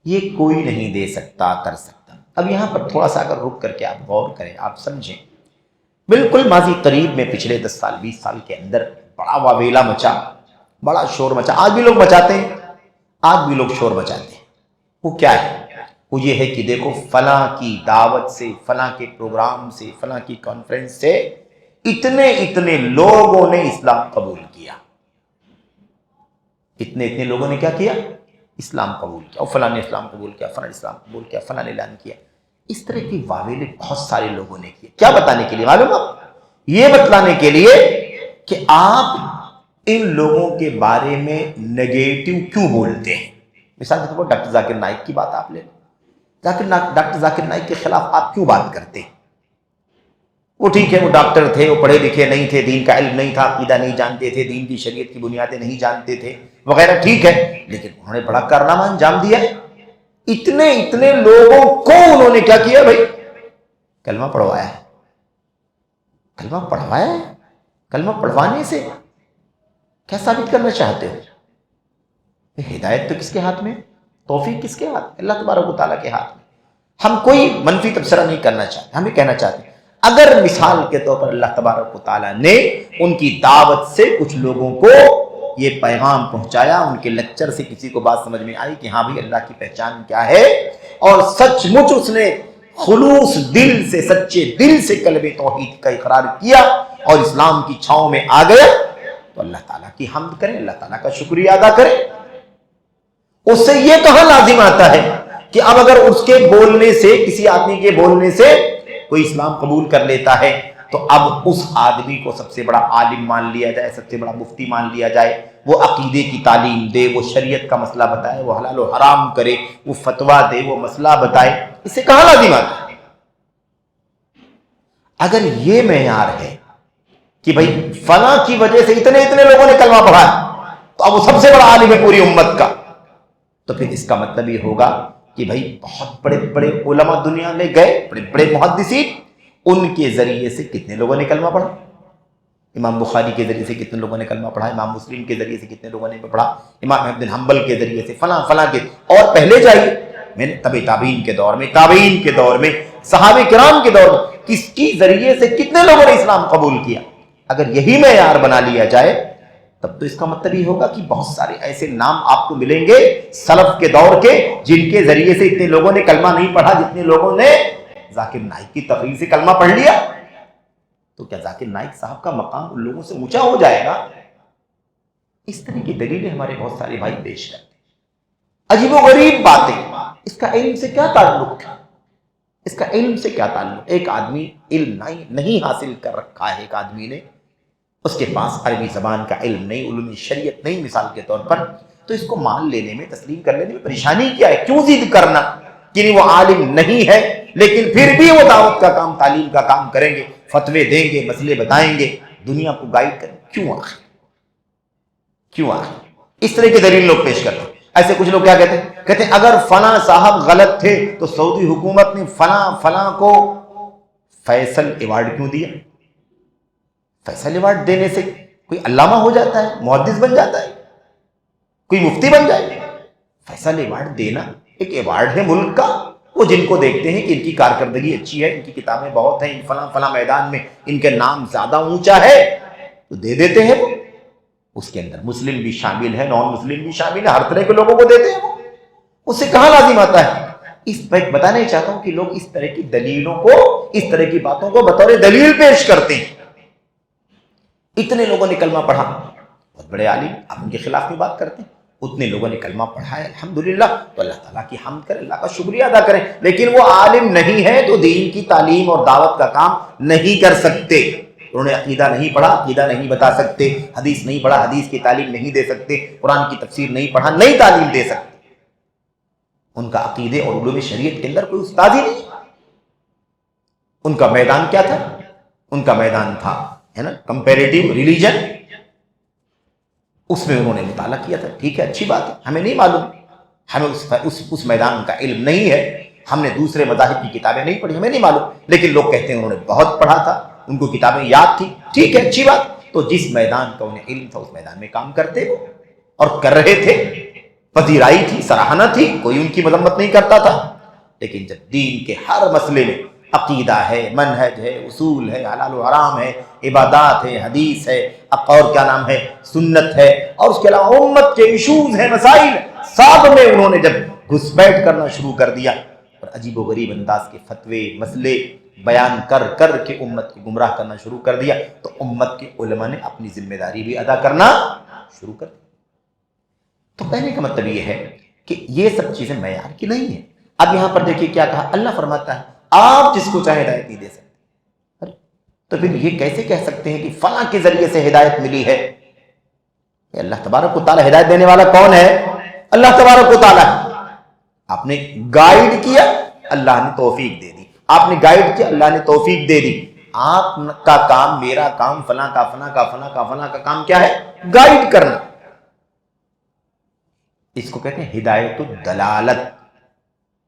یہ کوئی نہیں دے سکتا، کر سکتا۔ اب یہاں پر تھوڑا سا اگر رک کر کے آپ غور کریں، آپ سمجھیں، بالکل ماضی قریب میں پچھلے 10 سال 20 سال کے اندر بڑا واویلا مچا، بڑا شور مچا، آج بھی لوگ مچاتے ہیں، آج بھی لوگ شور مچاتے ہیں۔ وہ کیا ہے؟ وہ یہ ہے کہ دیکھو فلاں کی دعوت سے، فلاں کے پروگرام سے، فلاں کی کانفرنس سے اتنے لوگوں نے اسلام قبول کیا، اتنے لوگوں نے کیا کیا؟ اسلام قبول کیا، اور فلاں نے اسلام قبول کیا، فلاں نے اسلام قبول کیا، فلاں نے اعلان کیا۔ اس طرح کی واویلے بہت سارے لوگوں نے کیے۔ کیا بتانے کے لیے معلوم ہے؟ یہ بتلانے کے لیے کہ آپ ان لوگوں کے بارے میں نیگیٹو کیوں بولتے ہیں۔ مثال کے طور پر ڈاکٹر ذاکر نائک کی بات آپ لے لیں، ڈاکٹر ذاکر نائک کے خلاف آپ کیوں بات کرتے ہیں؟ وہ ٹھیک ہے، وہ ڈاکٹر تھے، وہ پڑھے لکھے نہیں تھے، دین کا علم نہیں تھا، عقیدہ نہیں جانتے تھے، دین کی شریعت کی بنیادیں نہیں جانتے تھے وغیرہ، ٹھیک ہے، لیکن انہوں نے بڑا کارنامہ انجام دیا ہے۔ اتنے لوگوں کو انہوں نے کیا کیا بھائی؟ کلمہ پڑھوایا ہے، کلمہ پڑھوایا ہے۔ کلمہ پڑھوانے سے کیا ثابت کرنا چاہتے ہو؟ ہدایت تو کس کے ہاتھ میں؟ توفیق کس کے ہاتھ؟ اللہ تبارک و تعالیٰ کے ہاتھ میں۔ ہم کوئی منفی تبصرہ نہیں کرنا چاہتے، ہم یہ کہنا چاہتے ہیں اگر مثال کے طور پر اللہ تبارک و تعالیٰ نے ان کی دعوت سے کچھ لوگوں کو یہ پیغام پہنچایا، ان کے لیکچر سے کسی کو بات سمجھ میں آئی کہ ہاں بھی اللہ کی پہچان کیا ہے، اور سچ مچ اس نے خلوص دل سے، سچے دل سے کلمہ توحید کا اقرار کیا اور اسلام کی چھاؤں میں آ گیا، تو اللہ تعالیٰ کی حمد کریں، اللہ تعالیٰ کا شکریہ ادا کریں۔ اس سے یہ کہاں لازم آتا ہے کہ اب اگر اس کے بولنے سے، کسی آدمی کے بولنے سے کوئی اسلام قبول کر لیتا ہے تو اب اس آدمی کو سب سے بڑا عالم مان لیا جائے، سب سے بڑا مفتی مان لیا جائے، وہ عقیدے کی تعلیم دے، وہ شریعت کا مسئلہ بتائے، وہ حلال و حرام کرے، وہ فتویٰ دے، وہ مسئلہ بتائے، اس سے کہاں لازم آتا ہے؟ اگر یہ معیار ہے کہ بھائی فلاں کی وجہ سے اتنے لوگوں نے کلمہ پڑھا تو اب وہ سب سے بڑا عالم ہے پوری امت کا، تو پھر اس کا مطلب یہ ہوگا کہ بھائی بہت بڑے علماء دنیا میں گئے، بڑے محدثین، ان کے ذریعے سے کتنے لوگوں نے کلمہ پڑھا؟ امام بخاری کے ذریعے سے کتنے لوگوں نے کلمہ پڑھا، امام مسلم کے ذریعے سے کتنے لوگوں نے پڑھا، امام احمد بن حنبل کے ذریعے سے، فلاں کے، اور پہلے جائیے میں نے تابعین کے دور میں، تابعین کے دور میں، صحابہ کرام کے دور میں، کس کی ذریعے سے کتنے لوگوں نے اسلام قبول کیا۔ اگر یہی معیار بنا لیا جائے تب تو اس کا مطلب یہ ہوگا کہ بہت سارے ایسے نام آپ کو ملیں گے سلف کے دور کے جن کے ذریعے سے اتنے لوگوں نے کلمہ نہیں پڑھا جتنے لوگوں نے ذاکر نائک کی تقریر سے کلمہ پڑھ لیا۔ تو کیا ذاکر نائک صاحب کا مقام ان لوگوں سے اونچا ہو جائے گا؟ اس طرح کی دلیلیں ہمارے بہت سارے بھائی پیش کرتے ہیں، عجیب و غریب باتیں۔ اس کا علم سے کیا تعلق ہے؟ اس کا علم سے کیا تعلق؟ ایک آدمی علم نہیں حاصل کر رکھا ہے، ایک آدمی نے، اس کے پاس عربی زبان کا علم نہیں، علوم شریعت نہیں مثال کے طور پر، تو اس کو مان لینے میں، تسلیم کر لینے میں پریشانی کیا ہے؟ کیوں ضد کرنا کہ وہ عالم نہیں ہے لیکن پھر بھی وہ دعوت کا کام، تعلیم کا کام کریں گے، فتوے دیں گے، مسئلے بتائیں گے، دنیا کو گائیڈ کریں گے؟ کیوں آخر؟ کیوں آخر؟ اس طرح کی دلیل لوگ پیش کرتے ہیں۔ ایسے کچھ لوگ کیا کہتے ہیں؟ کہتے ہیں اگر فلاں صاحب غلط تھے تو سعودی حکومت نے فلاں کو فیصل ایوارڈ کیوں دیا؟ فیصل ایوارڈ دینے سے کوئی علامہ ہو جاتا ہے، محدث بن جاتا ہے، کوئی مفتی بن جائے؟ فیصل ایوارڈ دینا ایک ایوارڈ ہے ملک کا، وہ جن کو دیکھتے ہیں کہ ان کی کارکردگی اچھی ہے، ان کی کتابیں بہت ہیں، فلاں میدان میں ان کے نام زیادہ اونچا ہے، تو دے دیتے ہیں وہ۔ اس کے اندر مسلم بھی شامل ہے، نان مسلم بھی شامل ہے، ہر طرح کے لوگوں کو دیتے ہیں وہ، اس سے کہاں لازم آتا ہے؟ اس میں بتانا ہی چاہتا ہوں کہ لوگ اس طرح کی دلیلوں کو، اس طرح کی باتوں کو بطور دلیل پیش کرتے ہیں۔ اتنے لوگوں نے کلمہ پڑھا، بہت بڑے عالم، آپ ان کے خلاف میں بات کرتے ہیں، اتنے لوگوں نے کلمہ پڑھا ہے، الحمدللہ، تو اللہ تعالیٰ کی حمد کریں، اللہ کا شکریہ ادا کریں، لیکن وہ عالم نہیں ہے تو دین کی تعلیم اور دعوت کا کام نہیں کر سکتے۔ انہوں نے عقیدہ نہیں پڑھا، عقیدہ نہیں بتا سکتے، حدیث نہیں پڑھا، حدیث کی تعلیم نہیں دے سکتے، قرآن کی تفسیر نہیں پڑھا، نہیں تعلیم دے سکتے۔ ان کا عقیدے اور علوم شریعت کے اندر کوئی استاد ہی نہیں۔ ان کا میدان کیا تھا؟ ان کا میدان تھا، ہے نا، کمپیریٹیو ریلیجن، اس میں انہوں نے مطالعہ کیا تھا۔ ٹھیک ہے، اچھی بات ہے، ہمیں نہیں معلوم، ہمیں اس میدان کا علم نہیں ہے، ہم نے دوسرے مذاہب کی کتابیں نہیں پڑھی، ہمیں نہیں معلوم، لیکن لوگ کہتے ہیں انہوں نے بہت پڑھا تھا، ان کو کتابیں یاد تھی۔ ٹھیک ہے، اچھی بات، تو جس میدان کا انہیں علم تھا اس میدان میں کام کرتے وہ، اور کر رہے تھے، پذیرائی تھی، سراہنہ تھی، کوئی ان کی مذمت نہیں کرتا تھا۔ لیکن جب دین کے ہر مسئلے میں عقیدہ ہے، منہج ہے، اصول ہے، حلال و حرام ہے، عبادات ہے، حدیث ہے، اور کیا نام ہے، سنت ہے، اور اس کے علاوہ امت کے ایشوز ہیں، مسائل، سب میں انہوں نے جب گھس بیٹھ کرنا شروع کر دیا اور عجیب و غریب انداز کے فتوے، مسئلے بیان کر کے امت کو گمراہ کرنا شروع کر دیا، تو امت کے علماء نے اپنی ذمہ داری بھی ادا کرنا شروع کر دی۔ تو کہنے کا مطلب یہ ہے کہ یہ سب چیزیں معیار کی نہیں ہیں۔ اب یہاں پر دیکھیے کیا کہا، اللہ فرماتا ہے آپ جس کو چاہے ہدایت نہیں دے سکتے، تو پھر یہ کیسے کہہ سکتے ہیں کہ فلاں کے ذریعے سے ہدایت ملی ہے؟ اللہ تبارک و تعالیٰ ہدایت دینے والا کون ہے؟ اللہ تبارک و تعالیٰ۔ آپ نے گائیڈ کیا، اللہ نے توفیق دے دی، آپ نے گائیڈ کیا، اللہ نے توفیق دے دی۔ آپ کا کام، میرا کام، فلاں کا کام کیا ہے؟ گائیڈ کرنا۔ اس کو کہتے ہیں ہدایت الدلالت،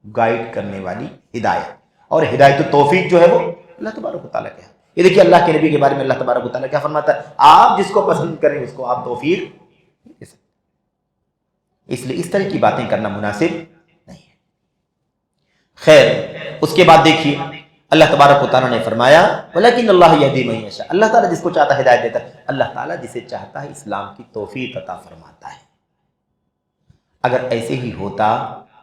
گائیڈ کرنے والی ہدایت، اور ہدایت التوفیق جو ہے وہ اللہ تبارک و تعالیٰ کے ہے۔ یہ دیکھیے اللہ کے نبی کے بارے میں اللہ تبارک و تعالیٰ کیا فرماتا ہے؟ آپ جس کو پسند کریں اس کو آپ توفیق دے سکتے۔ اس لیے اس طرح کی باتیں کرنا مناسب نہیں ہے۔ خیر، اس کے بعد دیکھیے اللہ تبارک و تعالیٰ نے فرمایا ولیکن اللہ یہدی من یشاء، اللہ تعالیٰ جس کو چاہتا ہے ہدایت دیتا ہے، اللہ تعالیٰ جسے چاہتا ہے اسلام کی توفیق عطا فرماتا ہے۔ اگر ایسے ہی ہوتا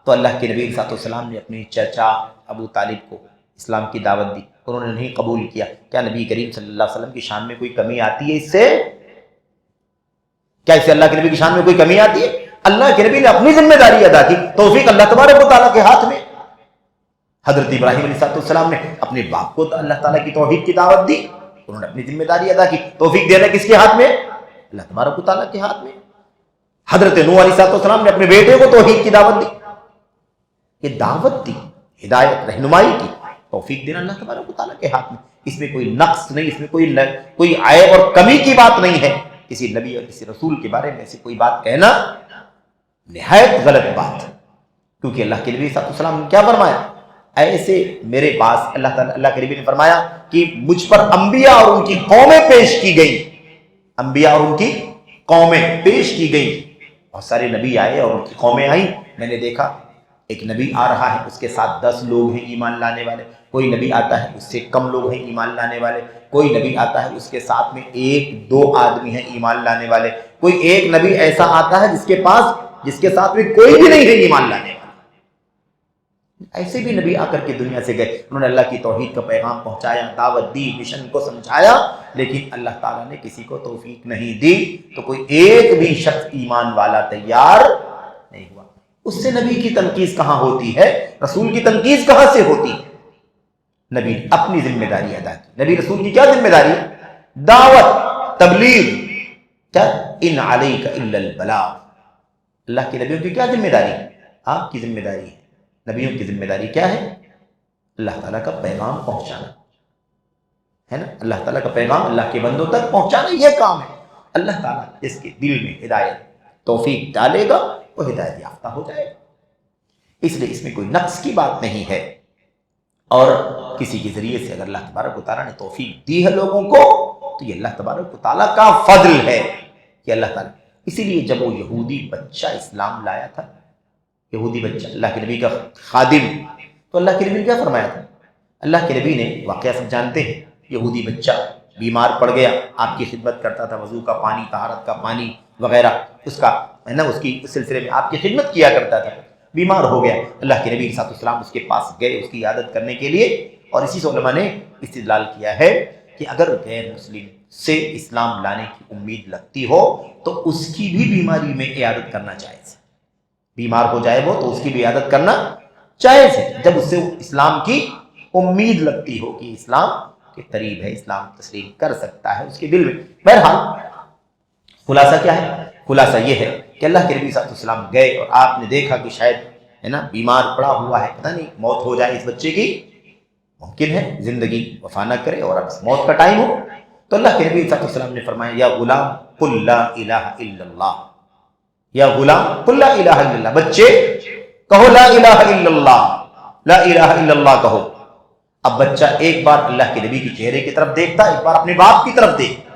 تو اللہ کے نبی صلی اللہ علیہ وسلم نے اپنے چچا ابو طالب کو اسلام کی دعوت دی، انہوں نے نہیں قبول کیا، کیا نبی کریم صلی اللہ علیہ وسلم کی شان میں کوئی کمی آتی ہے اس سے؟ کیا اس سے اللہ کے نبی کی شان میں کوئی کمی آتی ہے؟ اللہ کے نبی نے اپنی ذمہ داری ادا کی، توفیق اللہ تبارک و تعالیٰ کے ہاتھ میں۔ حضرت ابراہیم علیہ السلام نے اپنے باپ کو اللہ تعالیٰ کی توحید کی دعوت دی، انہوں نے اپنی ذمہ داری ادا کی، توفیق دینا کس کے ہاتھ میں؟ اللہ تبارک و تعالیٰ کے ہاتھ میں۔ حضرت نوح علیہ السلام نے اپنے بیٹے کو توحید کی دعوت دی، یہ دعوت دی، ہدایت، رہنمائی کی، توفیق دینا اللہ تبارک و تعالیٰ کے ہاتھ میں۔ اس میں کوئی نقص نہیں، اس میں کوئی عیب اور کمی کی بات نہیں ہے۔ کسی نبی اور کسی رسول کے بارے میں ایسی کوئی بات کہنا نہایت غلط بات، کیونکہ اللہ کے نبی صلی اللہ علیہ وسلم نے کیا فرمایا؟ ایسے میرے پاس اللہ کے نبی نے فرمایا کہ مجھ پر انبیاء اور ان کی قومیں پیش کی گئیں، انبیاء اور ان کی قومیں پیش کی گئیں، بہت سارے نبی آئے اور ان کی قومیں آئیں، میں نے دیکھا ایک نبی آ رہا ہے، اس کے ساتھ 10 لوگ ہیں ایمان لانے والے، کوئی نبی آتا ہے اس سے کم لوگ ہیں ایمان لانے والے، کوئی نبی آتا ہے اس کے ساتھ میں 1-2 آدمی ہیں ایمان لانے والے، کوئی ایک نبی ایسا آتا ہے جس کے ساتھ میں کوئی بھی نہیں ہے ایمان لانے والے۔ ایسے بھی نبی آ کر کے دنیا سے گئے، انہوں نے اللہ کی توحید کا پیغام پہنچایا، دعوت دی، مشن کو سمجھایا، لیکن اللہ تعالیٰ نے کسی کو توفیق نہیں دی، تو کوئی ایک بھی شخص ایمان والا تیار نہیں ہوا۔ اس سے نبی کی تنقید کہاں ہوتی ہے؟ رسول کی تنقید کہاں سے ہوتی ہے؟ نبی نے اپنی ذمہ داری ادا کی۔ نبی رسول کی کیا ذمہ داری ہے؟ دعوت، تبلیغ، کیا ان علیک الا البلاغ۔ اللہ کے نبیوں کی کیا ذمہ داری ہے؟ آپ کی ذمہ داری ہے۔ نبیوں کی ذمہ داری کیا ہے؟ اللہ تعالیٰ کا پیغام پہنچانا ہے نا، اللہ تعالیٰ کا پیغام اللہ کے بندوں تک پہنچانا، یہ کام ہے۔ اللہ تعالیٰ جس کے دل میں ہدایت توفیق ڈالے گا وہ ہدایت یافتہ ہو جائے گا۔ اس لیے اس میں کوئی نقص کی بات نہیں ہے، اور کسی کے ذریعے سے اگر اللہ تبارک و تعالیٰ نے توفیق دی ہے لوگوں کو تو یہ اللہ تبارک و تعالیٰ کا فضل ہے کہ اللہ تعالیٰ۔ اسی لیے جب وہ یہودی بچہ اسلام لایا تھا، یہودی بچہ اللہ کے نبی کا خادم، تو اللہ کے نبی نے کیا فرمایا تھا؟ اللہ کے نبی نے واقعہ سب جانتے ہیں، یہودی بچہ بیمار پڑ گیا، آپ کی خدمت کرتا تھا، وضو کا پانی، طہارت کا پانی وغیرہ اس کا ہے نا، اس کی سلسلے میں آپ کی خدمت کیا کرتا تھا، بیمار ہو گیا، اللہ کے نبی صلی اللہ علیہ وسلم اس کے پاس گئے اس کی عیادت کرنے کے لیے، اور اسی سے علماء نے استدلال کیا ہے کہ اگر غیر مسلم سے اسلام لانے کی امید لگتی ہو تو اس کی بھی بیماری میں عیادت کرنا جائز ہے۔ بیمار ہو جائے وہ تو اس کی بھی عیادت کرنا جائز ہے، جب اس سے اسلام کی امید لگتی ہو کہ اسلام کے قریب ہے، اسلام تسلیم کر سکتا ہے اس کے دل میں۔ بہرحال خلاصہ کیا ہے؟ خلاصہ یہ ہے کہ اللہ کے نبی صلی اللہ علیہ وسلم گئے اور آپ نے دیکھا کہ شاید ہے نا بیمار پڑا ہوا ہے، پتہ نہیں موت ہو جائے اس بچے کی، ممکن ہے زندگی وفا نہ کرے اور اب موت کا ٹائم ہو، تو اللہ کے نبی صلی اللہ علیہ وسلم نے فرمایا یا غلام قل لا الہ الا اللہ، یا غلام قل لا الہ الا اللہ، بچے کہو لا الہ الا اللہ، لا الہ الا اللہ کہو۔ اب بچہ ایک بار اللہ کے نبی کے چہرے کی طرف دیکھتا، ایک بار اپنے باپ کی طرف دیکھتا،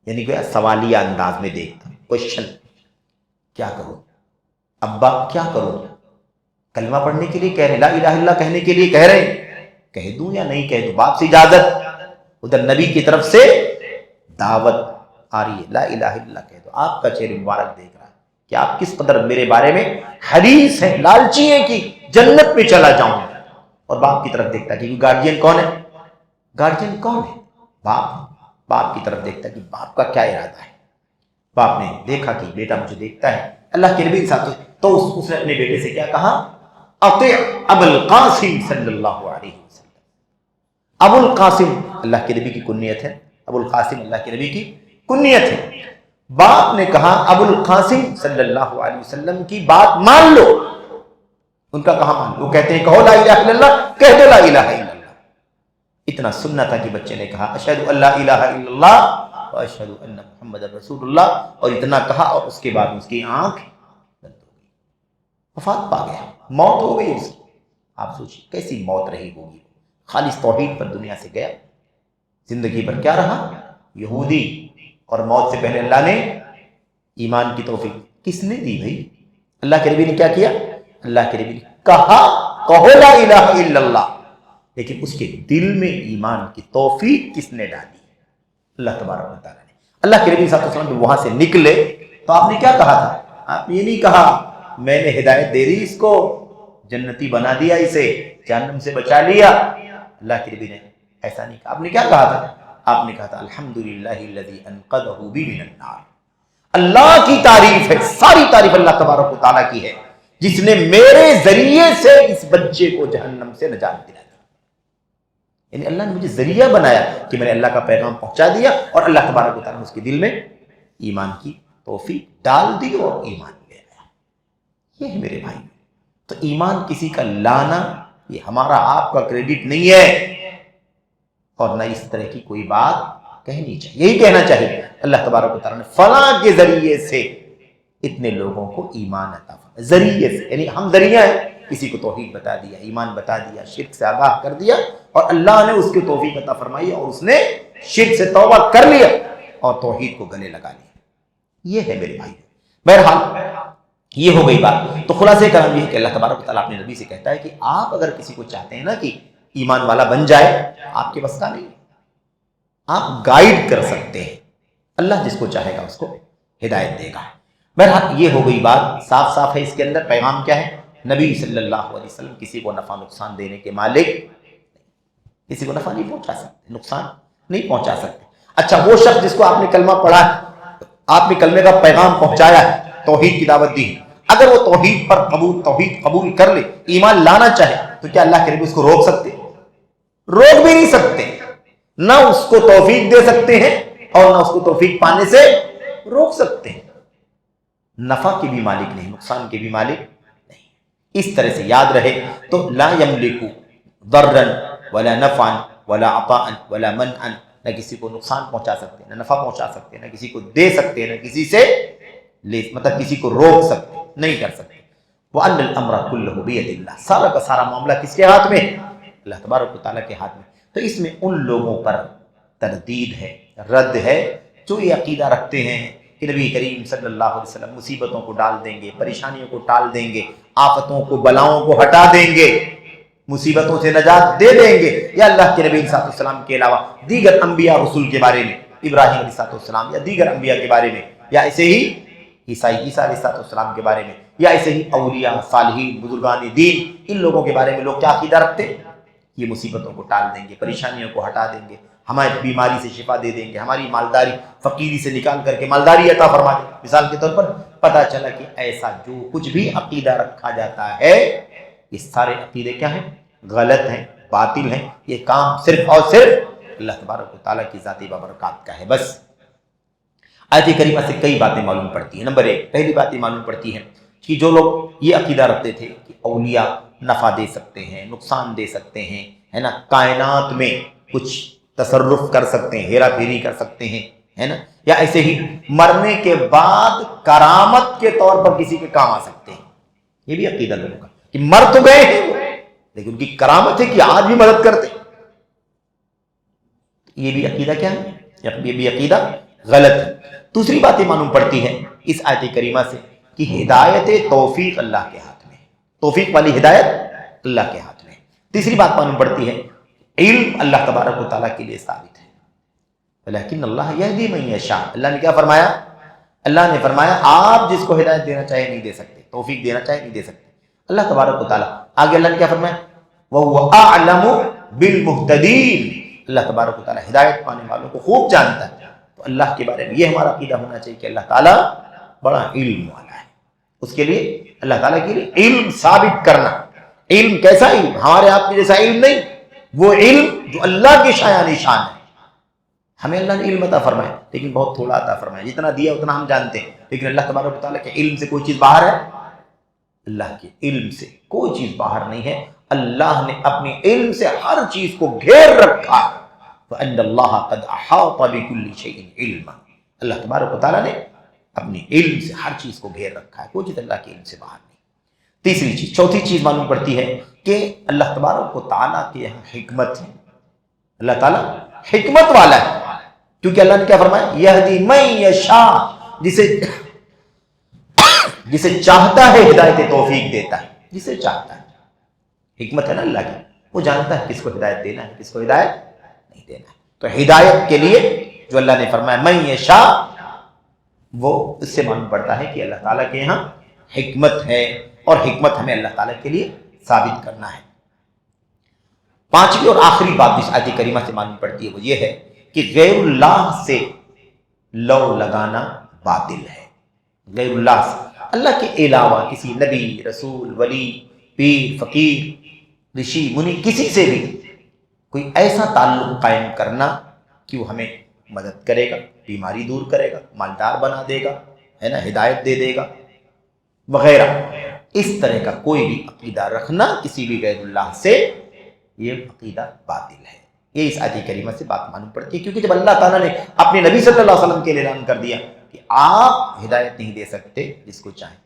یعنی کہ سوالیہ انداز میں دیکھتا، کوشچن، کیا کروں ابا، کیا کروں؟ کلمہ پڑھنے کے لیے کہہ رہے ہیں، لا الہ الا اللہ کہنے کے لیے کہہ رہے ہیں، کہہ دوں یا نہیں کہہ دوں؟ باپ سے اجازت، ادھر نبی کی طرف سے دعوت آ رہی ہے، لا الہ الا اللہ کہہ دو۔ آپ کا چہرہ مبارک دیکھ رہا ہے کہ آپ کس قدر میرے بارے میں حریص ہیں، لالچی ہیں کہ جنت میں چلا جاؤں، اور باپ کی طرف دیکھتا ہے کہ گارڈین کون ہے؟ گارڈین کون ہے؟ باپ کی طرف دیکھتا ہے کہ باپ کا کیا ارادہ ہے۔ باپ نے دیکھا کہ بیٹا مجھے دیکھتا ہے، اللہ کے نبی ساتھ، تو اس نے اپنے بیٹے سے کیا کہا؟ اطیع ابو القاسم صلی اللہ علیہ وسلم۔ ابو القاسم اللہ کے نبی کی کنیت ہے، ابو القاسم اللہ کے نبی کی کنیت ہے۔ باپ نے کہا ابو القاسم صلی اللہ علیہ وسلم کی بات مان لو، ان کا کہاں مان لو؟ وہ کہتے ہیں کہو لا الہ الا اللہ، کہہ دو لا الہ الا اللہ۔ اتنا سننا تھا کہ بچے نے کہا اشہد ان لا الہ الا اللہ واشہد ان محمد رسول اللہ، اور اتنا کہا، اور اس کے بعد اس کی آنکھ بند ہو گئی، وفات پا گیا، موت ہو گئی اس کی۔ آپ سوچیے کیسی موت رہی ہوگی، خالص توحید پر دنیا سے گیا، زندگی پر کیا رہا؟ یہودی، اور موت سے پہلے اللہ نے ایمان کی توفیق کس نے دی بھائی؟ اللہ کے نبی نے کیا کیا؟ اللہ کے نبی نے کہا کہو لا الہ الا اللہ، لیکن اس کے دل میں ایمان کی توفیق کس نے ڈالی؟ اللہ تبارک و تعالیٰ نے۔ اللہ کے نبی صلی اللہ علیہ وسلم وہاں سے نکلے تو آپ نے کیا کہا تھا؟ آپ نے یہ نہیں کہا میں نے ہدایت دے دی اس کو، جنتی بنا دیا، اسے جہنم سے بچا لیا۔ اللہ کے نبی نے ایسا نہیں کہا۔ آپ نے کیا کہا تھا؟ آپ نے کہا تھا الحمدللہ الذی انقذہ بی من النار، اللہ کی تعریف ہے، ساری تعریف اللہ تبارک و تعالیٰ کی ہے جس نے میرے ذریعے سے اس بچے کو جہنم سے نجات دلا دی۔ یعنی اللہ نے مجھے ذریعہ بنایا کہ میں نے اللہ کا پیغام پہنچا دیا، اور اللہ تبارک و تعالیٰ نے اس کے دل میں ایمان کی توفیق ڈال دی اور ایمان لے آیا۔ یہ ہے میرے بھائی، تو ایمان کسی کا لانا یہ ہمارا آپ کا کریڈٹ نہیں ہے، اور نہ اس طرح کی کوئی بات کہنی چاہیے۔ یہی کہنا چاہیے اللہ تبارک و تعالیٰ نے فلاں کے ذریعے سے اتنے لوگوں کو ایمان عطا فرمایا، ذریعے سے، یعنی ہم ذریعہ ہیں، کسی کو توحید بتا دیا، ایمان بتا دیا، شرک سے آگاہ کر دیا، اور اللہ نے اس کی توفیق عطا فرمائی اور اس نے شرک سے توبہ کر لیا اور توحید کو گلے لگا لیا۔ یہ ہے میرے بھائی۔ بہرحال یہ ہو گئی بات۔ تو خلاصے کلام یہ ہے کہ اللہ تبارک و تعالیٰ اپنے نبی سے کہتا ہے کہ آپ اگر کسی کو چاہتے ہیں نا کہ ایمان والا بن جائے، آپ کے بس کا نہیں، آپ گائیڈ کر سکتے ہیں، اللہ جس کو چاہے گا اس کو ہدایت دے گا۔ بہرحال یہ ہو گئی بات، صاف صاف ہے اس کے اندر پیغام کیا ہے؟ نبی صلی اللہ علیہ وسلم کسی کو نفع نقصان دینے کے مالک، کسی کو نفع نہیں پہنچا سکتے، نقصان نہیں پہنچا سکتے۔ اچھا وہ شخص جس کو آپ نے کلمہ پڑھا ہے، آپ نے کلمے کا پیغام پہنچایا ہے، توحید کی دعوت دی ہے، اگر وہ توحید قبول کر لے، ایمان لانا چاہے، تو کیا اللہ کے نبی اس کو روک سکتے؟ روک بھی نہیں سکتے، نہ اس کو توفیق دے سکتے ہیں اور نہ اس کو توفیق پانے سے روک سکتے ہیں۔ نفع کے بھی مالک نہیں، نقصان کے بھی مالک نہیں۔ اس طرح سے یاد رہے تو لا یملک ضرا ولا نفعا ولا عطاء ولا منعا، نہ کسی کو نقصان پہنچا سکتے، نہ نفع پہنچا سکتے، نہ کسی کو دے سکتے، نہ کسی سے مطلب کسی کو روک سکتے، نہیں کر سکتے۔ وَأَنَّ الْأَمْرَ كُلُّهُ بِيَدِ اللَّهِ، سارا کا سارا معاملہ کس کے ہاتھ میں؟ اللہ تبارک و تعالیٰ کے ہاتھ میں۔ تو اس میں ان لوگوں پر تردید ہے، رد ہے، جو یہ عقیدہ رکھتے ہیں کہ نبی کریم صلی اللہ علیہ وسلم مصیبتوں کو ڈال دیں گے، پریشانیوں کو ٹال دیں گے، آفتوں کو بلاؤں کو ہٹا دیں گے، مصیبتوں سے نجات دے دیں گے، یا اللہ کے نبی صلی اللہ علیہ وسلم کے علاوہ دیگر انبیاء رسول کے بارے میں، ابراہیم علیہ السلام یا دیگر انبیاء کے بارے میں، یا ایسے ہی عیسیٰ علیہ السلام کے بارے میں، یا ایسے ہی اولیاء صالحین بزرگان دین، ان لوگوں کے بارے میں لوگ کیا عقیدہ رکھتے ہیں؟ یہ مصیبتوں کو ٹال دیں گے، پریشانیوں کو ہٹا دیں گے، ہماری بیماری سے شفا دے دیں گے، ہماری مالداری فقیری سے نکال کر کے مالداری عطا فرما دیں۔ مثال کے طور پر پتہ چلا کہ ایسا جو کچھ بھی عقیدہ رکھا جاتا ہے، یہ سارے عقیدے کیا ہیں؟ غلط ہیں، باطل ہیں۔ یہ کام صرف اور صرف اللہ تبارک و تعالیٰ کی ذاتی بابرکات کا ہے بس۔ آیت کریمہ سے کئی باتیں معلوم پڑتی ہیں۔ نمبر ایک، پہلی بات یہ معلوم پڑتی ہے کہ جو لوگ یہ عقیدہ رکھتے تھے کہ اولیاء نفع دے سکتے ہیں، نقصان دے سکتے ہیں، ہے نا، کائنات میں کچھ تصرف کر سکتے ہیں، ہیرا پھیری کر سکتے ہیں، ہے نا، یا ایسے ہی مرنے کے بعد کرامت کے طور پر کسی کے کام آ سکتے ہیں، یہ بھی عقیدہ لوگوں کا کہ مر تو گئے ہیں لیکن ان کی کرامت ہے کہ آج بھی مدد کرتے۔ یہ بھی عقیدہ کیا ہے؟ یہ بھی عقیدہ غلط ہے۔ دوسری بات یہ معلوم پڑتی ہے اس آیت کریمہ سے کہ ہدایت توفیق اللہ کے ہاتھ میں ہے، توفیق والی ہدایت اللہ کے ہاتھ میں ہے۔ تیسری بات معلوم پڑتی ہے علم اللہ تبارک و تعالیٰ کے لیے ثابت ہے، لیکن اللہ یہدی من یشاء، اللہ نے کیا فرمایا؟ اللہ نے فرمایا آپ جس کو ہدایت دینا چاہے نہیں دے سکتے، توفیق دینا چاہے نہیں دے سکتے، اللہ تبارک و تعالیٰ۔ آگے اللہ نے کیا فرمایا؟ وَهُوَ أَعْلَمُ بِالْمُهْتَدِينَ، اللہ تبارک و تعالیٰ ہدایت پانے والوں کو خوب جانتا ہے۔ تو اللہ کے بارے میں یہ ہمارا عقیدہ ہونا چاہیے کہ اللہ تعالیٰ بڑا علم والا ہے، اس کے لیے اللہ تعالیٰ کے لیے علم ثابت کرنا۔ علم کیسا علم؟ ہمارے آپ کے جیسا علم نہیں، وہ علم جو اللہ کی شایان شان ہے۔ ہمیں اللہ نے علم عطا فرمایا لیکن بہت تھوڑا عطا فرمایا، جتنا دیا اتنا ہم جانتے ہیں، لیکن اللہ تبارک و تعالیٰ کے علم سے کوئی چیز باہر ہے؟ اللہ کے علم سے کوئی چیز باہر نہیں ہے۔ اللہ نے اپنے علم سے ہر چیز کو گھیر رکھا، وَأَنَّ اللَّهَ قَدْ أَحَاطَ بِكُلِّ شَيْءٍ عِلْمًا، اللہ تبارک و تعالیٰ نے اپنے علم سے ہر چیز کو گھیر رکھا ہے، کوئی چیز اللہ کے علم سے باہر نہیں۔ تیسری چیز، چوتھی چیز معلوم پڑتی ہے کہ اللہ تبارک و تعالیٰ کے یہاں حکمت ہے، اللہ تعالیٰ حکمت والا ہے، کیونکہ اللہ نے کیا فرمایا؟ یہدی من یشاء، جسے چاہتا ہے ہدایت توفیق دیتا ہے، جسے چاہتا ہے۔ حکمت ہے نا اللہ کی، وہ جانتا ہے کس کو ہدایت دینا ہے، کس کو ہدایت نہیں دینا ہے۔ تو ہدایت کے لیے جو اللہ نے فرمایا من یشاء، وہ اس سے معلوم پڑتا ہے کہ اللہ تعالیٰ کے یہاں حکمت ہے، اور حکمت ہمیں اللہ تعالیٰ کے لیے ثابت کرنا ہے۔ پانچویں اور آخری بات اس آیت کریمہ سے معلوم پڑتی ہے وہ یہ ہے کہ غیر اللہ سے لو لگانا باطل ہے۔ غیر اللہ سے، اللہ کے علاوہ کسی نبی، رسول، ولی، پیر، فقیر، رشی، منی، کسی سے بھی کوئی ایسا تعلق قائم کرنا کہ وہ ہمیں مدد کرے گا، بیماری دور کرے گا، مالدار بنا دے گا، ہے نا، ہدایت دے دے گا وغیرہ، اس طرح کا کوئی بھی عقیدہ رکھنا کسی بھی غیر اللہ سے، یہ عقیدہ باطل ہے۔ یہ اس آیت کریمہ سے بات معلوم پڑتی ہے، کیونکہ جب اللہ تعالیٰ نے اپنے نبی صلی اللہ علیہ وسلم کے لیے اعلان کر دیا کہ آپ ہدایت نہیں دے سکتے جس کو چاہیں،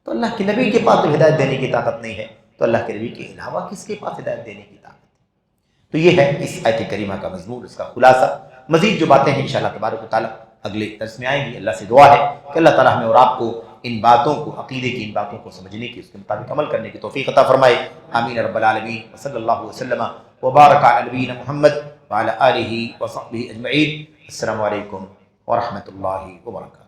تو اللہ کے نبی کے پاس تو ہدایت دینے کی طاقت نہیں ہے، تو اللہ کے نبی کے علاوہ کس کے پاس ہدایت دینے کی طاقت ہے؟ تو یہ ہے اس آیت کریمہ کا مضمون، اس کا خلاصہ۔ مزید جو باتیں ہیں انشاءاللہ تبارک و تعالیٰ اگلے درس میں آئیں گی۔ اللہ سے دعا ہے کہ اللہ تعالیٰ ہمیں اور آپ کو ان باتوں کو، عقیدے کی ان باتوں کو سمجھنے کی، اس کے مطابق عمل کرنے کی توفیق عطا فرمائے۔ آمین رب العالمین، وصلی اللہ وسلم وبارک علی نبینا محمد وعلی آلہ وصحبہ اجمعین۔ السلام علیکم ورحمۃ اللہ وبرکاتہ۔